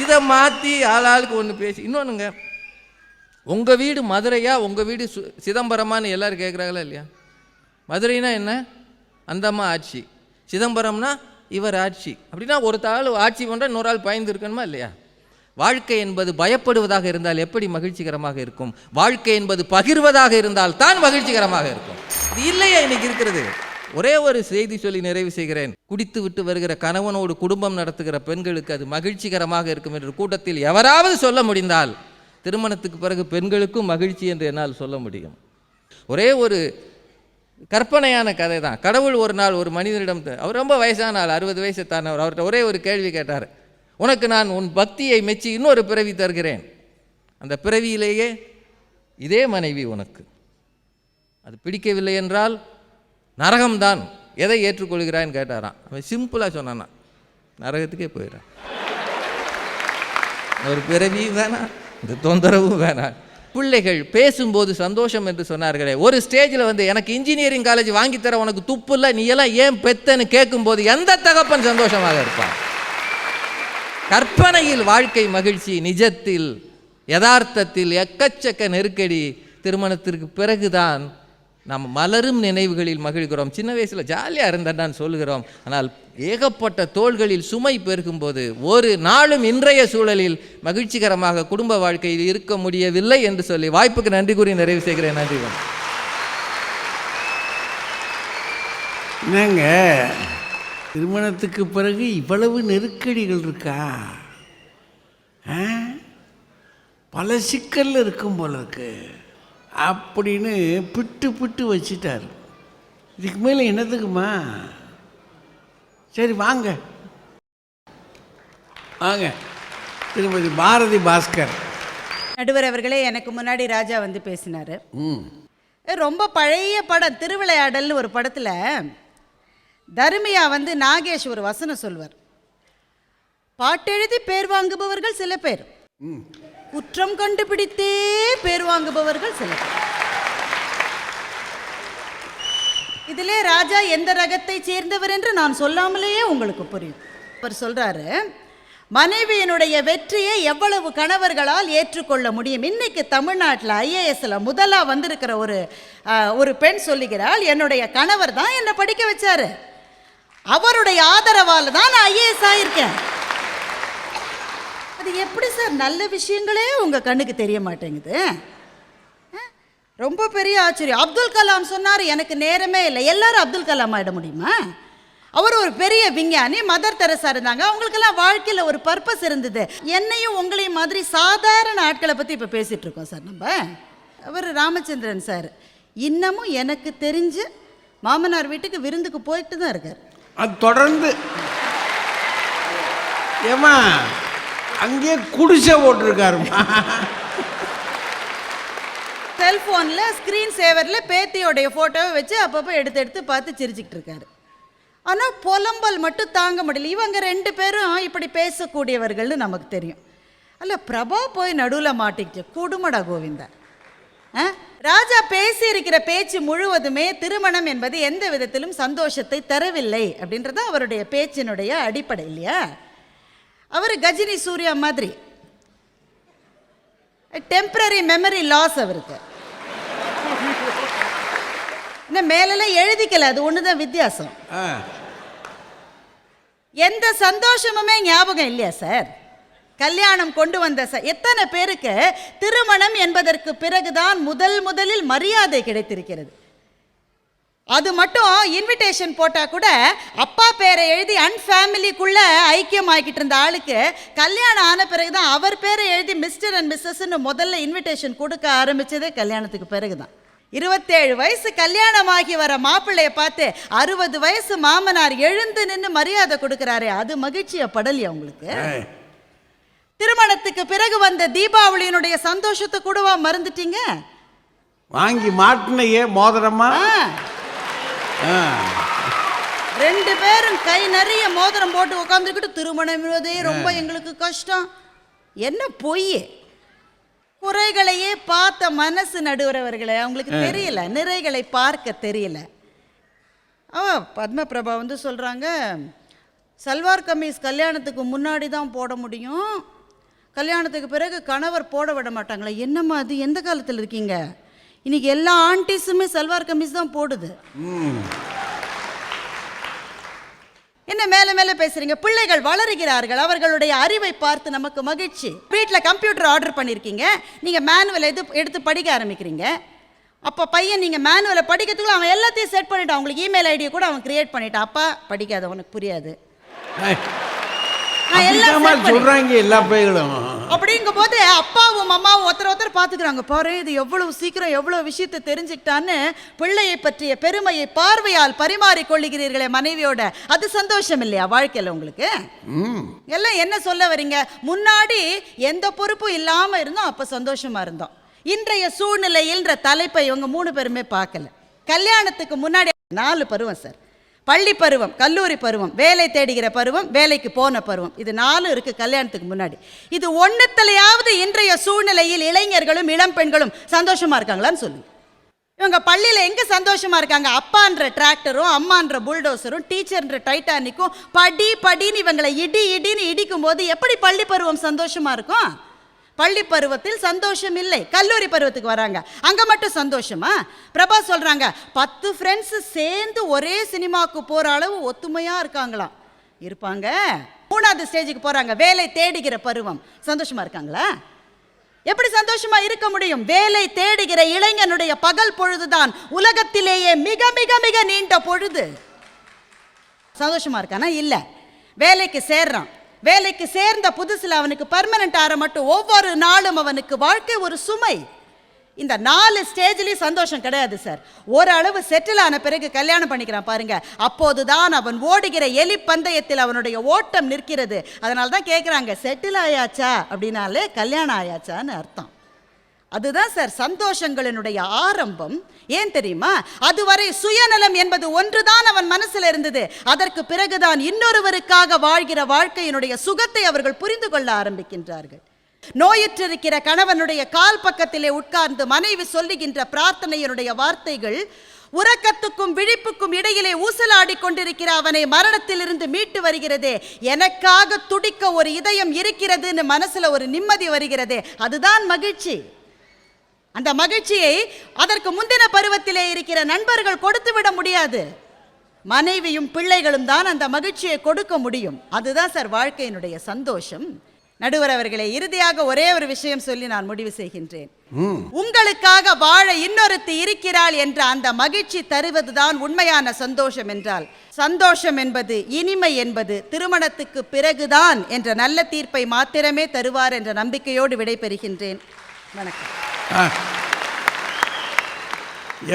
இதை மாற்றி ஆளாளுக்கு ஒன்று பேசி இன்னொன்றுங்க. உங்கள் வீடு மதுரையா உங்கள் வீடு சிதம்பரமானு எல்லோரும் கேட்குறாங்களா இல்லையா? மதுரைனா என்ன? அந்தம்மா ஆட்சி. சிதம்பரம்னா இவர் ஆட்சி. அப்படின்னா ஒரு ஆள் ஆட்சி பண்ணுற இன்னொரு ஆள் பயந்து இருக்கணுமா இல்லையா? வாழ்க்கை என்பது பயப்படுவதாக இருந்தால் எப்படி மகிழ்ச்சிகரமாக இருக்கும்? வாழ்க்கை என்பது பகிர்வதாக இருந்தால் தான் மகிழ்ச்சிகரமாக இருக்கும். இது இல்லையா இன்னைக்கு இருக்கிறது? ஒரே ஒரு செய்தி சொல்லி நிறைவு செய்கிறேன். குடித்து விட்டு வருகிற கணவனோடு குடும்பம் நடத்துகிற பெண்களுக்கு அது மகிழ்ச்சிகரமாக இருக்கும் என்று கூட்டத்தில் எவராவது சொல்ல முடிந்தால் திருமணத்துக்கு பிறகு பெண்களுக்கும் மகிழ்ச்சி என்று என்னால் சொல்ல முடியும். ஒரே ஒரு கற்பனையான கதை தான். கடவுள் ஒரு நாள் ஒரு மனிதனிடம், அவர் ரொம்ப வயசான ஆள், 60 வயசு தானவர், அவர்கிட்ட ஒரே ஒரு கேள்வி கேட்டார். உனக்கு நான் உன் பக்தியை மெச்சி இன்னொரு பிறவி தருகிறேன், அந்த பிறவியிலேயே இதே மனைவி உனக்கு, அது பிடிக்கவில்லை என்றால் நரகம்தான், எதை ஏற்றுக்கொள்கிறான்னு கேட்டாரான். அவன் சிம்பிளாக சொன்னான், நரகத்துக்கே போயிடறான், ஒரு பிறவியும் வேணாம், இந்த தொந்தரவும் வேணாம். பிள்ளைகள் பேசும்போது சந்தோஷம் என்று சொன்னார்களே, ஒரு ஸ்டேஜில் வந்து எனக்கு இன்ஜினியரிங் காலேஜ் வாங்கித்தர உனக்கு துப்பு இல்லை, நீ எல்லாம் ஏன் பெத்தன்னு கேட்கும்போது எந்த தகப்பன் சந்தோஷமாக இருப்பான்? கற்பனையில் வாழ்க்கை மகிழ்ச்சி, நிஜத்தில் யதார்த்தத்தில் எக்கச்சக்க நெருக்கடி. திருமணத்திற்கு பிறகுதான் நாம் மலரும் நினைவுகளில் மகிழ்கிறோம். சின்ன வயசில் ஜாலியாக இருந்தேன் சொல்லுகிறோம். ஆனால் ஏகப்பட்ட தோள்களில் சுமை பெருகும்போது ஒரு நாளும் இன்றைய சூழலில் மகிழ்ச்சிகரமாக குடும்ப வாழ்க்கையில் இருக்க முடியவில்லை என்று சொல்லி வாய்ப்புக்கு நன்றி கூறி நிறைவு செய்கிறேன். நன்றி. என்னங்க திருமணத்துக்கு பிறகு இவ்வளவு நெருக்கடிகள் இருக்கா? பல சிக்கல் இருக்கும் போல இருக்கு அப்படின்னு பிட்டு வச்சிட்டார். இதுக்கு மேலே என்னத்துக்குமா? சரி வாங்க வாங்க. திருமதி பாரதி பாஸ்கர். நடுவர் அவர்களே, எனக்கு முன்னாடி ராஜா வந்து பேசினார். ரொம்ப பழைய படம் திருவிளையாடல்னு ஒரு படத்தில் தர்மியா வந்து நாகேஷ் ஒரு வசனம் சொல்வார். பாட்டெழுதி பேர் வாங்குபவர்கள் சில பேர், குற்றம் கண்டுபிடித்தே பேர் வாங்குபவர்கள் சில பேர். இதிலே ராஜா எந்த ரகத்தை சேர்ந்தவர் என்று நான் சொல்லாமலேயே உங்களுக்கு புரியும். அவர் சொல்றாரு, மனைவியினுடைய வெற்றியை எவ்வளவு கணவர்களால் ஏற்றுக்கொள்ள முடியும்? இன்னைக்கு தமிழ்நாட்டில் ஐஏஎஸ்ல முதலா வந்திருக்கிற ஒரு பெண் சொல்லுகிறாள், என்னுடைய கணவர் தான் என்னை படிக்க வச்சாரு, அவருடைய ஆதரவால் தான் நான் ஐஏஎஸ் ஆயிருக்கேன். அது எப்படி சார்? நல்ல விஷயங்களே உங்க கண்ணுக்கு தெரிய மாட்டேங்குது. ரொம்ப பெரிய ஆச்சரியம். அப்துல் கலாம் சொன்னார், எனக்கு நேரமே இல்லை. எல்லாரும் அப்துல் கலாம் ஆகிட முடியுமா? அவர் ஒரு பெரிய விஞ்ஞானி. மதர் தெரசா இருந்தாங்க, அவங்களுக்கெல்லாம் வாழ்க்கையில் ஒரு பர்பஸ் இருந்தது. என்னையும் உங்களையும் மாதிரி சாதாரண ஆட்களை பற்றி இப்போ பேசிகிட்டு இருக்கோம் சார். நம்ம அவர் ராமச்சந்திரன் சார் இன்னமும் எனக்கு தெரிஞ்சு மாமனார் வீட்டுக்கு விருந்துக்கு போயிட்டு தான் இருக்கார். அது தொடர்ந்து ஏமா அங்கேயே குடிசை போட்டிருக்காருமா. செல்ஃபோனில் ஸ்க்ரீன் சேவரில் பேத்தியோடைய ஃபோட்டோவை வச்சு அப்பப்போ எடுத்து எடுத்து பார்த்து சிரிச்சுக்கிட்டு இருக்காரு. ஆனால் புலம்பல் மட்டும் தாங்க முடியல. இவங்க 2 பேரும் இப்படி பேசக்கூடியவர்கள்னு நமக்கு தெரியும். அல்ல, பிரபா போய் நடுவில் மாட்டிக்கிச்சு. குடுமடா கோவிந்தா. ராஜா பேசி இருக்கிற பேச்சு முழுவதுமே திருமணம் என்பது எந்த விதத்திலும் சந்தோஷத்தை தரவில்லை அப்படின்றது அவருடைய பேச்சினுடைய அடிப்படை இல்லையா? அவர் கஜினி சூர்யா மாதிரி டெம்பரரி மெமரி லாஸ் அவருக்கு. இன்னும் மேலெல்லாம் எழுதிக்கல, அது ஒண்ணுதான் வித்தியாசம். எந்த சந்தோஷமுமே ஞாபகம் இல்லையா சார்? கல்யாணம் கொண்டு வந்த எத்தனை பேருக்கு திருமணம் என்பதற்கு பிறகுதான் முதலில் மரியாதை கிடைத்திருக்கிறது. அது மட்டும் இன்விடேஷன் போட்டா கூட அப்பா பேரை எழுதி அன்ஃபேமிலிக்குள்ள ஐக்கியம் ஆகிட்டு இருந்த ஆளுக்கு கல்யாணம் ஆன பிறகுதான் அவர் பேரை எழுதி மிஸ்டர் அண்ட் மிஸ்ஸஸ்ன்னு முதல்ல இன்விடேஷன் கொடுக்க ஆரம்பிச்சதே கல்யாணத்துக்கு பிறகுதான். 27 வயசு கல்யாணமாகி வர மாப்பிள்ளைய பார்த்து 60 வயசு மாமனார் எழுந்து நின்று மரியாதை கொடுக்கிறாரே, அது மகிழ்ச்சியா படலையா உங்களுக்கு? திருமணத்துக்கு பிறகு வந்த தீபாவளியினுடைய சந்தோஷத்தை கூடவா மறந்துட்டீங்க? வாங்கி மாட்டினையே மோதிரமா? 2 பேரும் கை நிறைய மோதிரம் போட்டு உட்காந்துக்கிட்டு திருமணம் ரொம்ப எங்களுக்கு கஷ்டம். என்ன பொய்? குறைகளையே பார்த்த மனசு நடுவரவர்களை அவங்களுக்கு தெரியல, நிறைகளை பார்க்க தெரியல. பத்ம பிரபா வந்து சொல்றாங்க, சல்வார் கமீஸ் கல்யாணத்துக்கு முன்னாடி தான் போட முடியும், கல்யாணத்துக்கு பிறகு கணவர் போட விட மாட்டாங்களா? என்னம்மா அது, எந்த காலத்தில் இருக்கீங்க? இன்னைக்கு எல்லா ஆண்டிஸுமே சல்வார் கமீஸ் தான் போடுது. என்ன மேல மேல பேசுறீங்க? பிள்ளைகள் வளருகிறார்கள், அவர்களுடைய அறிவை பார்த்து நமக்கு மகிழ்ச்சி. வீட்டில் கம்ப்யூட்டர் ஆர்டர் பண்ணியிருக்கீங்க, நீங்க மேனுவல் எடுத்து படிக்க ஆரம்பிக்கிறீங்க. அப்போ பையன் நீங்க மேனுவலை படிக்கிறதுக்குள்ள அவன் எல்லாத்தையும் செட் பண்ணிட்டான், உங்களுக்கு இமெயில் ஐடியை கூட அவன் கிரியேட் பண்ணிட்டான். அப்பா படிக்காத, உனக்கு புரியாது. சொல்றாங்க எல்லா பையங்களும். அப்படிங்கும் போது அப்பாவும் அம்மாவும் ஒருத்தர் பார்த்துக்கிறாங்க. பாரு, இது எவ்வளவு சீக்கிரம் எவ்வளவு விஷயத்தை தெரிஞ்சுக்கிட்டான்னு பிள்ளையை பற்றிய பெருமையை பார்வையால் பரிமாறிக் கொள்ளுகிறீர்களே மனைவியோட, அது சந்தோஷம் இல்லையா வாழ்க்கையில் உங்களுக்கு? எல்லாம் என்ன சொல்ல வரீங்க? முன்னாடி எந்த பொறுப்பும் இல்லாம இருந்தோம், அப்ப சந்தோஷமா இருந்தோம். இன்றைய சூழ்நிலையில்ன்ற தலைப்பை இவங்க 3 பேருமே பார்க்கல. கல்யாணத்துக்கு முன்னாடி 4 பருவம் சார். பள்ளி பருவம், கல்லூரி பருவம், வேலை தேடுகிற பருவம், வேலைக்கு போன பருவம், இது 4 இருக்கு கல்யாணத்துக்கு முன்னாடி. இது ஒன்றுத்தலையாவது இன்றைய சூழ்நிலையில் இளைஞர்களும் இளம் பெண்களும் சந்தோஷமா இருக்காங்களான்னு சொல்லு. இவங்க பள்ளியில் எங்க சந்தோஷமா இருக்காங்க? அப்பான்ற டிராக்டரும் அம்மான்ற புல்டோசரும் டீச்சர்ன்ற டைட்டானிக்கும் படி படின்னு இவங்களை இடின்னு இடிக்கும் போது எப்படி பள்ளி பருவம் சந்தோஷமா இருக்கும்? பள்ளி பருவத்தில் சந்தோஷம் இல்லை. கல்லூரி பருவத்துக்கு வராங்க, அங்க மட்டும் சந்தோஷமா? பிரபா சொல்றாங்க, 10 ஃப்ரெண்ட்ஸ் சேர்ந்து ஒரே சினிமாவுக்கு போற அளவு ஒத்துமையா இருக்காங்களாம். இருப்பாங்க. 3வது ஸ்டேஜுக்கு போறாங்க, வேலை தேடுகிற பருவம். சந்தோஷமா இருக்காங்களா? எப்படி சந்தோஷமா இருக்க முடியும்? வேலை தேடுகிற இளைஞனுடைய பகல் பொழுதுதான் உலகத்திலேயே மிக மிக மிக நீண்ட பொழுது. சந்தோஷமா இருக்கானா? இல்ல. வேலைக்கு சேர்றான், வேலைக்கு சேர்ந்த புதுசில் அவனுக்கு பர்மனன்ட் ஆற மட்டும் ஒவ்வொரு நாளும் அவனுக்கு வாழ்க்கை ஒரு சுமை. இந்த 4 ஸ்டேஜ்லயும் சந்தோஷம் கிடையாது சார். ஓரளவு செட்டில் ஆன பிறகு கல்யாணம் பண்ணிக்கிறான் பாருங்க, அப்போதுதான் அவன் ஓடுகிற எலி பந்தயத்தில் அவனுடைய ஓட்டம் நிற்கிறது. அதனால தான் கேட்குறாங்க, செட்டில் ஆயாச்சா அப்படின்னாலே கல்யாணம் ஆயாச்சான்னு அர்த்தம். அதுதான் சார் சந்தோஷங்களினுடைய ஆரம்பம். ஏன் தெரியுமா? அதுவரை சுயநலம் என்பது ஒன்றுதான் அவன் மனசில் இருந்தது. அதற்கு பிறகுதான் இன்னொருவருக்காக வாழ்கிற வாழ்க்கையினுடைய சுகத்தை அவர்கள் புரிந்து கொள்ள ஆரம்பிக்கின்றார்கள். நோயுற்றிருக்கிற கணவனுடைய கால் பக்கத்திலே உட்கார்ந்து மனைவி சொல்லுகின்ற பிரார்த்தனையினுடைய வார்த்தைகள் உறக்கத்துக்கும் விழிப்புக்கும் இடையிலே ஊசலாடி கொண்டிருக்கிற அவனை மரணத்திலிருந்து மீட்டு வருகிறதே. எனக்காக துடிக்க ஒரு இதயம் இருக்கிறதுன்னு மனசுல ஒரு நிம்மதி வருகிறதே, அதுதான் மகிழ்ச்சி. அந்த மகிழ்ச்சியை அதற்கு முந்தின பருவத்திலே இருக்கிற நண்பர்கள் கொடுத்து விட முடியாது. மனைவியும் பிள்ளைகளும் தான் அந்த மகிழ்ச்சியை கொடுக்க முடியும். அதுதான் சார் வாழ்க்கையினுடைய சந்தோஷம். நடுவர் அவர்களே, இறுதியாக ஒரே ஒரு விஷயம் சொல்லி நான் முடிவு செய்கின்றேன். உங்களுக்காக வாழ இன்னொருத்தி இருக்கிறாள் என்ற அந்த மகிழ்ச்சி தருவதுதான் உண்மையான சந்தோஷம் என்றால், சந்தோஷம் என்பது, இனிமை என்பது திருமணத்துக்கு பிறகுதான் என்ற நல்ல தீர்ப்பை மாத்திரமே தருவார் என்ற நம்பிக்கையோடு விடைபெறுகின்றேன். வணக்கம்.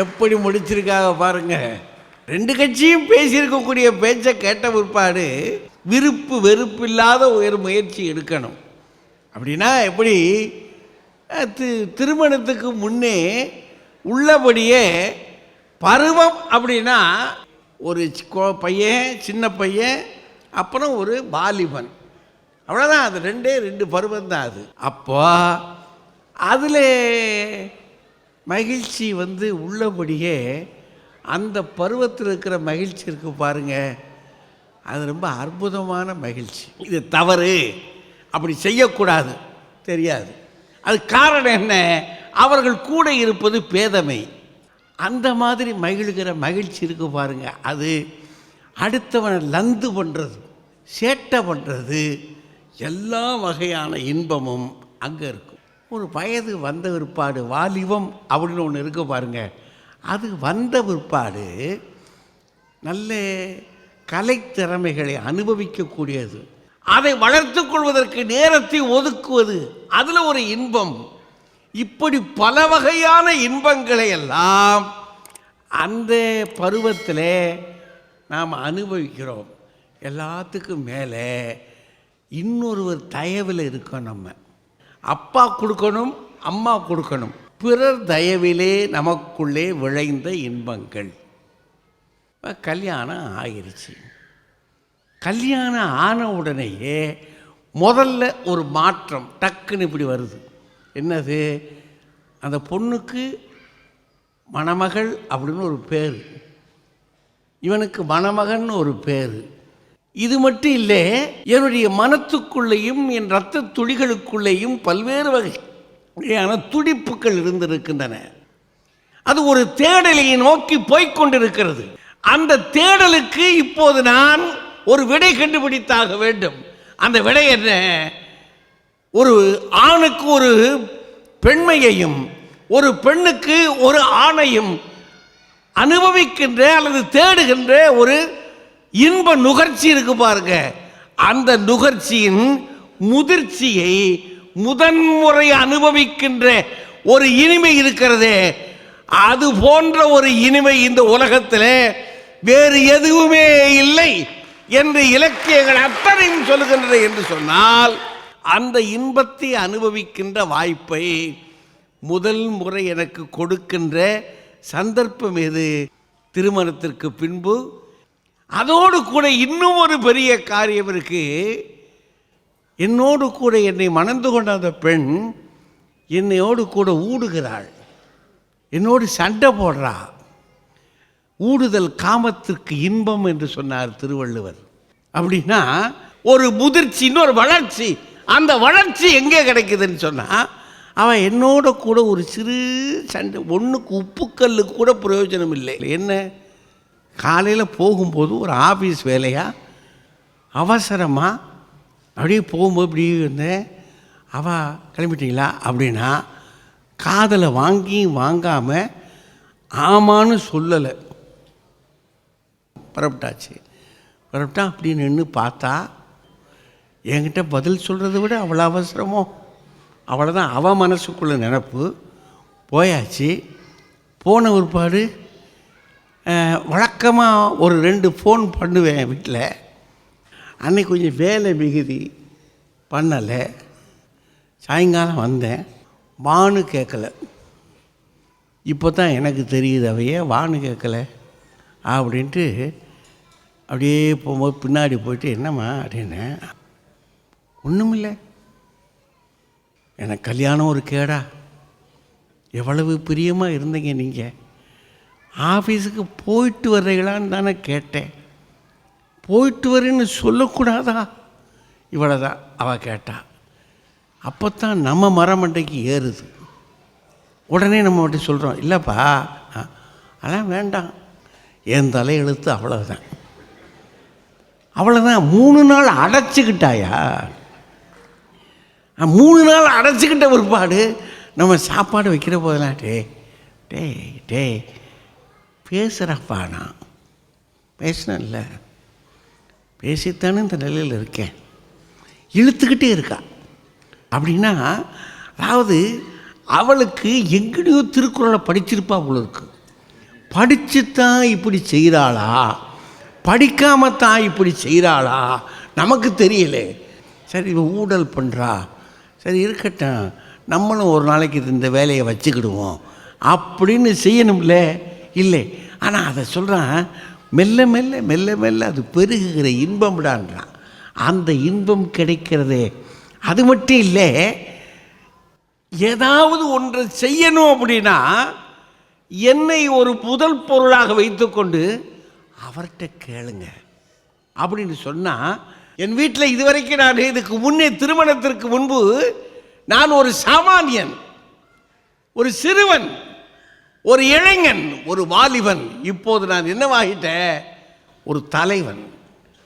எப்படி முடிச்சிருக்காங்க பாருங்க. 2 கட்சியும் பேசியிருக்கக்கூடிய பேச்சை கேட்ட பிற்பாடு விருப்பு வெறுப்பு இல்லாத ஒரு முயற்சி எடுக்கணும். அப்படின்னா எப்படி திருமணத்துக்கு முன்னே உள்ளபடியே பருவம் அப்படின்னா ஒரு பையன், சின்ன பையன், அப்புறம் ஒரு வாலிபன், அவ்வளோதான். அது ரெண்டு பருவம் தான் அது. அப்போ அதில் மகிழ்ச்சி உள்ளபடியே அந்த பருவத்தில் இருக்கிற மகிழ்ச்சி இருக்குது பாருங்க, அது ரொம்ப அற்புதமான மகிழ்ச்சி. இது தவறு, அப்படி செய்யக்கூடாது, தெரியாது. அது காரணம் என்ன? அவர்கள் கூட இருப்பது பேதமை. அந்த மாதிரி மகிழ்கிற மகிழ்ச்சி இருக்கு பாருங்க, அது அடுத்தவனை லந்து பண்ணுறது, சேட்டை பண்ணுறது, எல்லா வகையான இன்பமும் அங்கே இருக்கும். ஒரு வயது வந்த பிற்பாடு வாலிபம் அப்படின்னு ஒன்று இருக்கு பாருங்க, அது வந்த பிற்பாடு நல்ல கலைத்திறமைகளை அனுபவிக்கக்கூடியது, அதை வளர்த்து கொள்வதற்கு நேரத்தை ஒதுக்குவது, அதில் ஒரு இன்பம். இப்படி பல வகையான இன்பங்களை எல்லாம் அந்த பருவத்தில் நாம் அனுபவிக்கிறோம். எல்லாத்துக்கும் மேலே இன்னொருவர் தயவில் இருக்கோம். நம்ம அப்பா கொடுக்கணும், அம்மா கொடுக்கணும். பிறர் தயவிலே நமக்குள்ளே விளைந்த இன்பங்கள். கல்யாணம் ஆகிருச்சு. கல்யாணம் ஆன உடனேயே முதல்ல ஒரு மாற்றம் டக்குன்னு இப்படி வருது. என்னது? அந்த பொண்ணுக்கு மணமகள் அப்படின்னு ஒரு பேர், இவனுக்கு மணமகன் ஒரு பேர். இது மட்டும் இல்லை, என்னுடைய மனத்துக்குள்ளேயும் என் இரத்த துளிகளுக்குள்ளேயும் பல்வேறு வகையான துடிப்புகள் இருந்திருக்கின்றன. அது ஒரு தேடலை நோக்கி போய்கொண்டிருக்கிறது. அந்த தேடலுக்கு இப்போது நான் ஒரு விடை கண்டுபிடித்தாக வேண்டும். அந்த விடை என்ன? ஒரு ஆணுக்கு ஒரு பெண்மையையும், ஒரு பெண்ணுக்கு ஒரு ஆணையும் அனுபவிக்கின்ற அல்லது தேடுகின்ற ஒரு இன்ப நுகர்ச்சி இருக்கு பாருங்க. அந்த நுகர்ச்சியின் முதிர்ச்சியை முதன்முறை அனுபவிக்கின்ற ஒரு இனிமை இருக்கிறதே, அது போன்ற ஒரு இனிமை இந்த உலகத்தில் வேறு எதுவுமே இல்லை என்று இலக்கியங்கள் அத்தனையும் சொல்லுகின்றது. என்று சொன்னால் அந்த இன்பத்தை அனுபவிக்கின்ற வாய்ப்பை முதல் முறை எனக்கு கொடுக்கின்ற சந்தர்ப்பம் எது? திருமணத்திற்கு பின்பு. அதோடு கூட இன்னும் ஒரு பெரிய காரியம் இருக்கு. என்னோடு கூட என்னை மணந்து கொண்ட அந்த பெண் என்னையோடு கூட ஊடுகிறாள், என்னோடு சண்டை போடுறா. ஊடுதல் காமத்திற்கு இன்பம் என்று சொன்னார் திருவள்ளுவர். அப்படின்னா ஒரு முதிர்ச்சி, இன்னொரு வளர்ச்சி. அந்த வளர்ச்சி எங்கே கிடைக்குதுன்னு சொன்னால், அவன் என்னோட கூட ஒரு சிறு சண்டை, ஒன்றுக்கு உப்புக்கல்லுக்கு கூட பிரயோஜனம் இல்லை. என்ன? காலையில் போகும்போது ஒரு ஆஃபீஸ் வேலையாக அவசரமாக அப்படியே போகும்போது இப்படி இருந்தேன், அவள் கிளம்பிட்டீங்களா அப்படின்னா காதலை வாங்கி வாங்காமல் ஆமான்னு சொல்லலை, புறப்பட்டாச்சு. புறப்பட்டா அப்படி நின்று பார்த்தா என்கிட்ட பதில் சொல்கிறத விட அவ்வளோ அவசரமோ, அவ்வளோதான். அவன் மனசுக்குள்ள நினப்பு. போயாச்சு. போன ஒருபாடு வழக்கமாக ஒரு 2 ஃபோன் பண்ணுவேன் வீட்டில். அன்னைக்கு கொஞ்சம் வேலை மிகுதி பண்ணலை. சாயங்காலம் வந்தேன், வான்னு கேட்கலை. இப்போ தான் எனக்கு தெரியுது அவையே வான்னு கேட்கலை அப்படின்ட்டு. அப்படியே போகும்போது பின்னாடி போயிட்டு என்னம்மா அப்படின்னு, ஒன்றுமில்லை, எனக்கு கல்யாணம் ஒரு கேடா, எவ்வளவு பிரியமாக இருந்தீங்க நீங்கள், ஆஃபீஸுக்கு போயிட்டு வர்றீங்களான்னு தானே கேட்டேன், போயிட்டு வரேன்னு சொல்லக்கூடாதா? இவ்வளோதான் அவள் கேட்டா. அப்போ தான் நம்ம மரமண்டைக்கு ஏறுது. உடனே நம்ம மட்டும் சொல்கிறோம், இல்லைப்பா அதெல்லாம் வேண்டாம், என் தலையெழுத்து அவ்வளோதான். அவ்வளோதான். 3 நாள் அடைச்சிக்கிட்டாயா? 3 நாள் அடைச்சிக்கிட்ட ஒருபாடு நம்ம சாப்பாடு வைக்கிற போதெல்லாம் டே பேசுகிறப்பா, நான் பேசினேன்ல, பேசித்தானே இந்த நிலையில் இருக்கேன், இழுத்துக்கிட்டே இருக்கா. அப்படின்னா அதாவது அவளுக்கு எங்கேயோ திருக்குறளை படிச்சிருப்பா அவளுக்கு, படிச்சுத்தான் இப்படி செய்கிறாளா, படிக்காமத்தான் இப்படி செய்கிறாளா நமக்கு தெரியல. சரி, இவன் ஊழல் பண்ணுறா, சரி இருக்கட்டும், நம்மளும் ஒரு நாளைக்கு இந்த வேலையை வச்சுக்கிடுவோம் அப்படின்னு செய்யணும்ல. இல்லை, ஆனால் அதை சொல்கிறான், மெல்ல மெல்ல மெல்ல மெல்ல அது பெருகுகிற இன்பம் விடான்றான். அந்த இன்பம் கிடைக்கிறதே. அது மட்டும் இல்லை, ஏதாவது ஒன்று செய்யணும் அப்படின்னா என்னை ஒரு முதல் பொருளாக வைத்துக்கொண்டு அவர்கிட்ட கேளுங்க அப்படின்னு சொன்னால், என் வீட்டில் இதுவரைக்கும் நான் இதுக்கு முன்னே திருமணத்திற்கு முன்பு நான் ஒரு சாமானியன், ஒரு சிறுவன், ஒரு இளைஞன், ஒரு வாலிபன். இப்போது நான் என்னவாகிட்டேன்? ஒரு தலைவன்.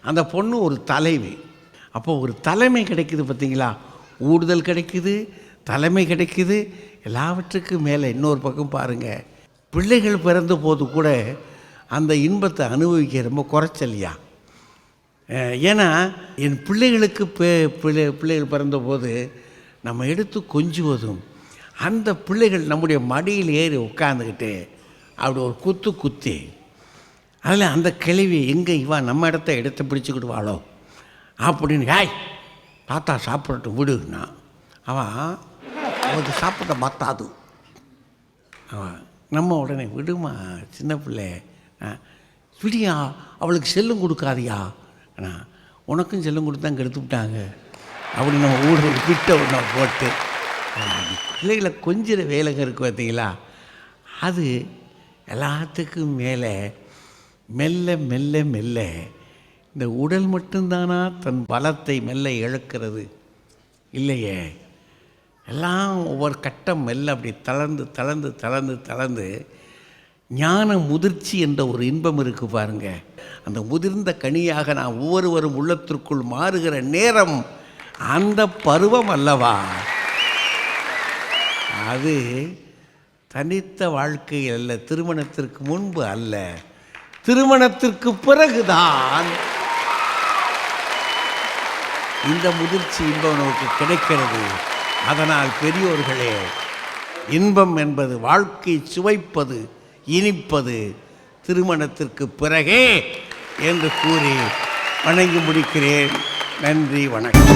அந்த பொண்ணு ஒரு தலைவி. அப்போ ஒரு தலைமை கிடைக்குது பார்த்தீங்களா? ஊடுதல் கிடைக்குது, தலைமை கிடைக்குது. எல்லாவற்றுக்கும் மேலே இன்னொரு பக்கம் பாருங்கள், பிள்ளைகள் பிறந்த போது கூட அந்த இன்பத்தை அனுபவிக்க ரொம்ப குறைச்சலையா. ஏன்னா என் பிள்ளைகளுக்கு பிள்ளைகள் பிறந்தபோது நம்ம எடுத்து கொஞ்சுவதும், அந்த பிள்ளைகள் நம்முடைய மடியில் ஏறி உட்காந்துக்கிட்டு அப்படி ஒரு குத்து குத்தி, அதில் அந்த கிழவி எங்கே இவா நம்ம இடத்த பிடிச்சிக்கிடுவாளோ அப்படின்னு, ஹாய் தாத்தா சாப்பிடட்டும் விடுனா, அவனுக்கு சாப்பிட்ட மாத்தாது. அவன் நம்ம உடனே விடுமா சின்ன பிள்ளை, விடியா அவளுக்கு செல்லும் கொடுக்காதியா, உனக்கும் செல்லும் கொடுத்து தான் கெடுத்து விட்டாங்க அப்படி நம்ம ஊழல் கிட்ட ஒன்று போட்டு பிள்ளைகளை கொஞ்சிற வேலைங்க இருக்குது பார்த்தீங்களா? அது எல்லாத்துக்கும் மேலே மெல்ல மெல்ல மெல்ல இந்த உடல் மட்டும்தானா தன் பலத்தை மெல்ல இழக்கிறது? இல்லையே, எல்லாம் ஒவ்வொரு கட்டம் மெல்ல அப்படி தளர்ந்து தளர்ந்து தளர்ந்து தளர்ந்து ஞான முதிர்ச்சி என்ற ஒரு இன்பம் இருக்குது பாருங்க. அந்த முதிர்ந்த கனியாக நான் ஒவ்வொருவரும் உள்ளத்திற்குள் மாறுகிற நேரம் அந்த பருவம் அல்லவா? அது தனித்த வாழ்க்கை அல்ல, திருமணத்திற்கு முன்பு அல்ல, திருமணத்திற்கு பிறகுதான் இந்த முதிர்ச்சி இன்பம் நமக்கு கிடைக்கிறது. அதனால் பெரியோர்களே, இன்பம் என்பது வாழ்க்கை சுவைப்பது, இனிப்பது திருமணத்திற்கு பிறகே என்று கூறி வணங்கி முடிக்கிறேன். நன்றி, வணக்கம்.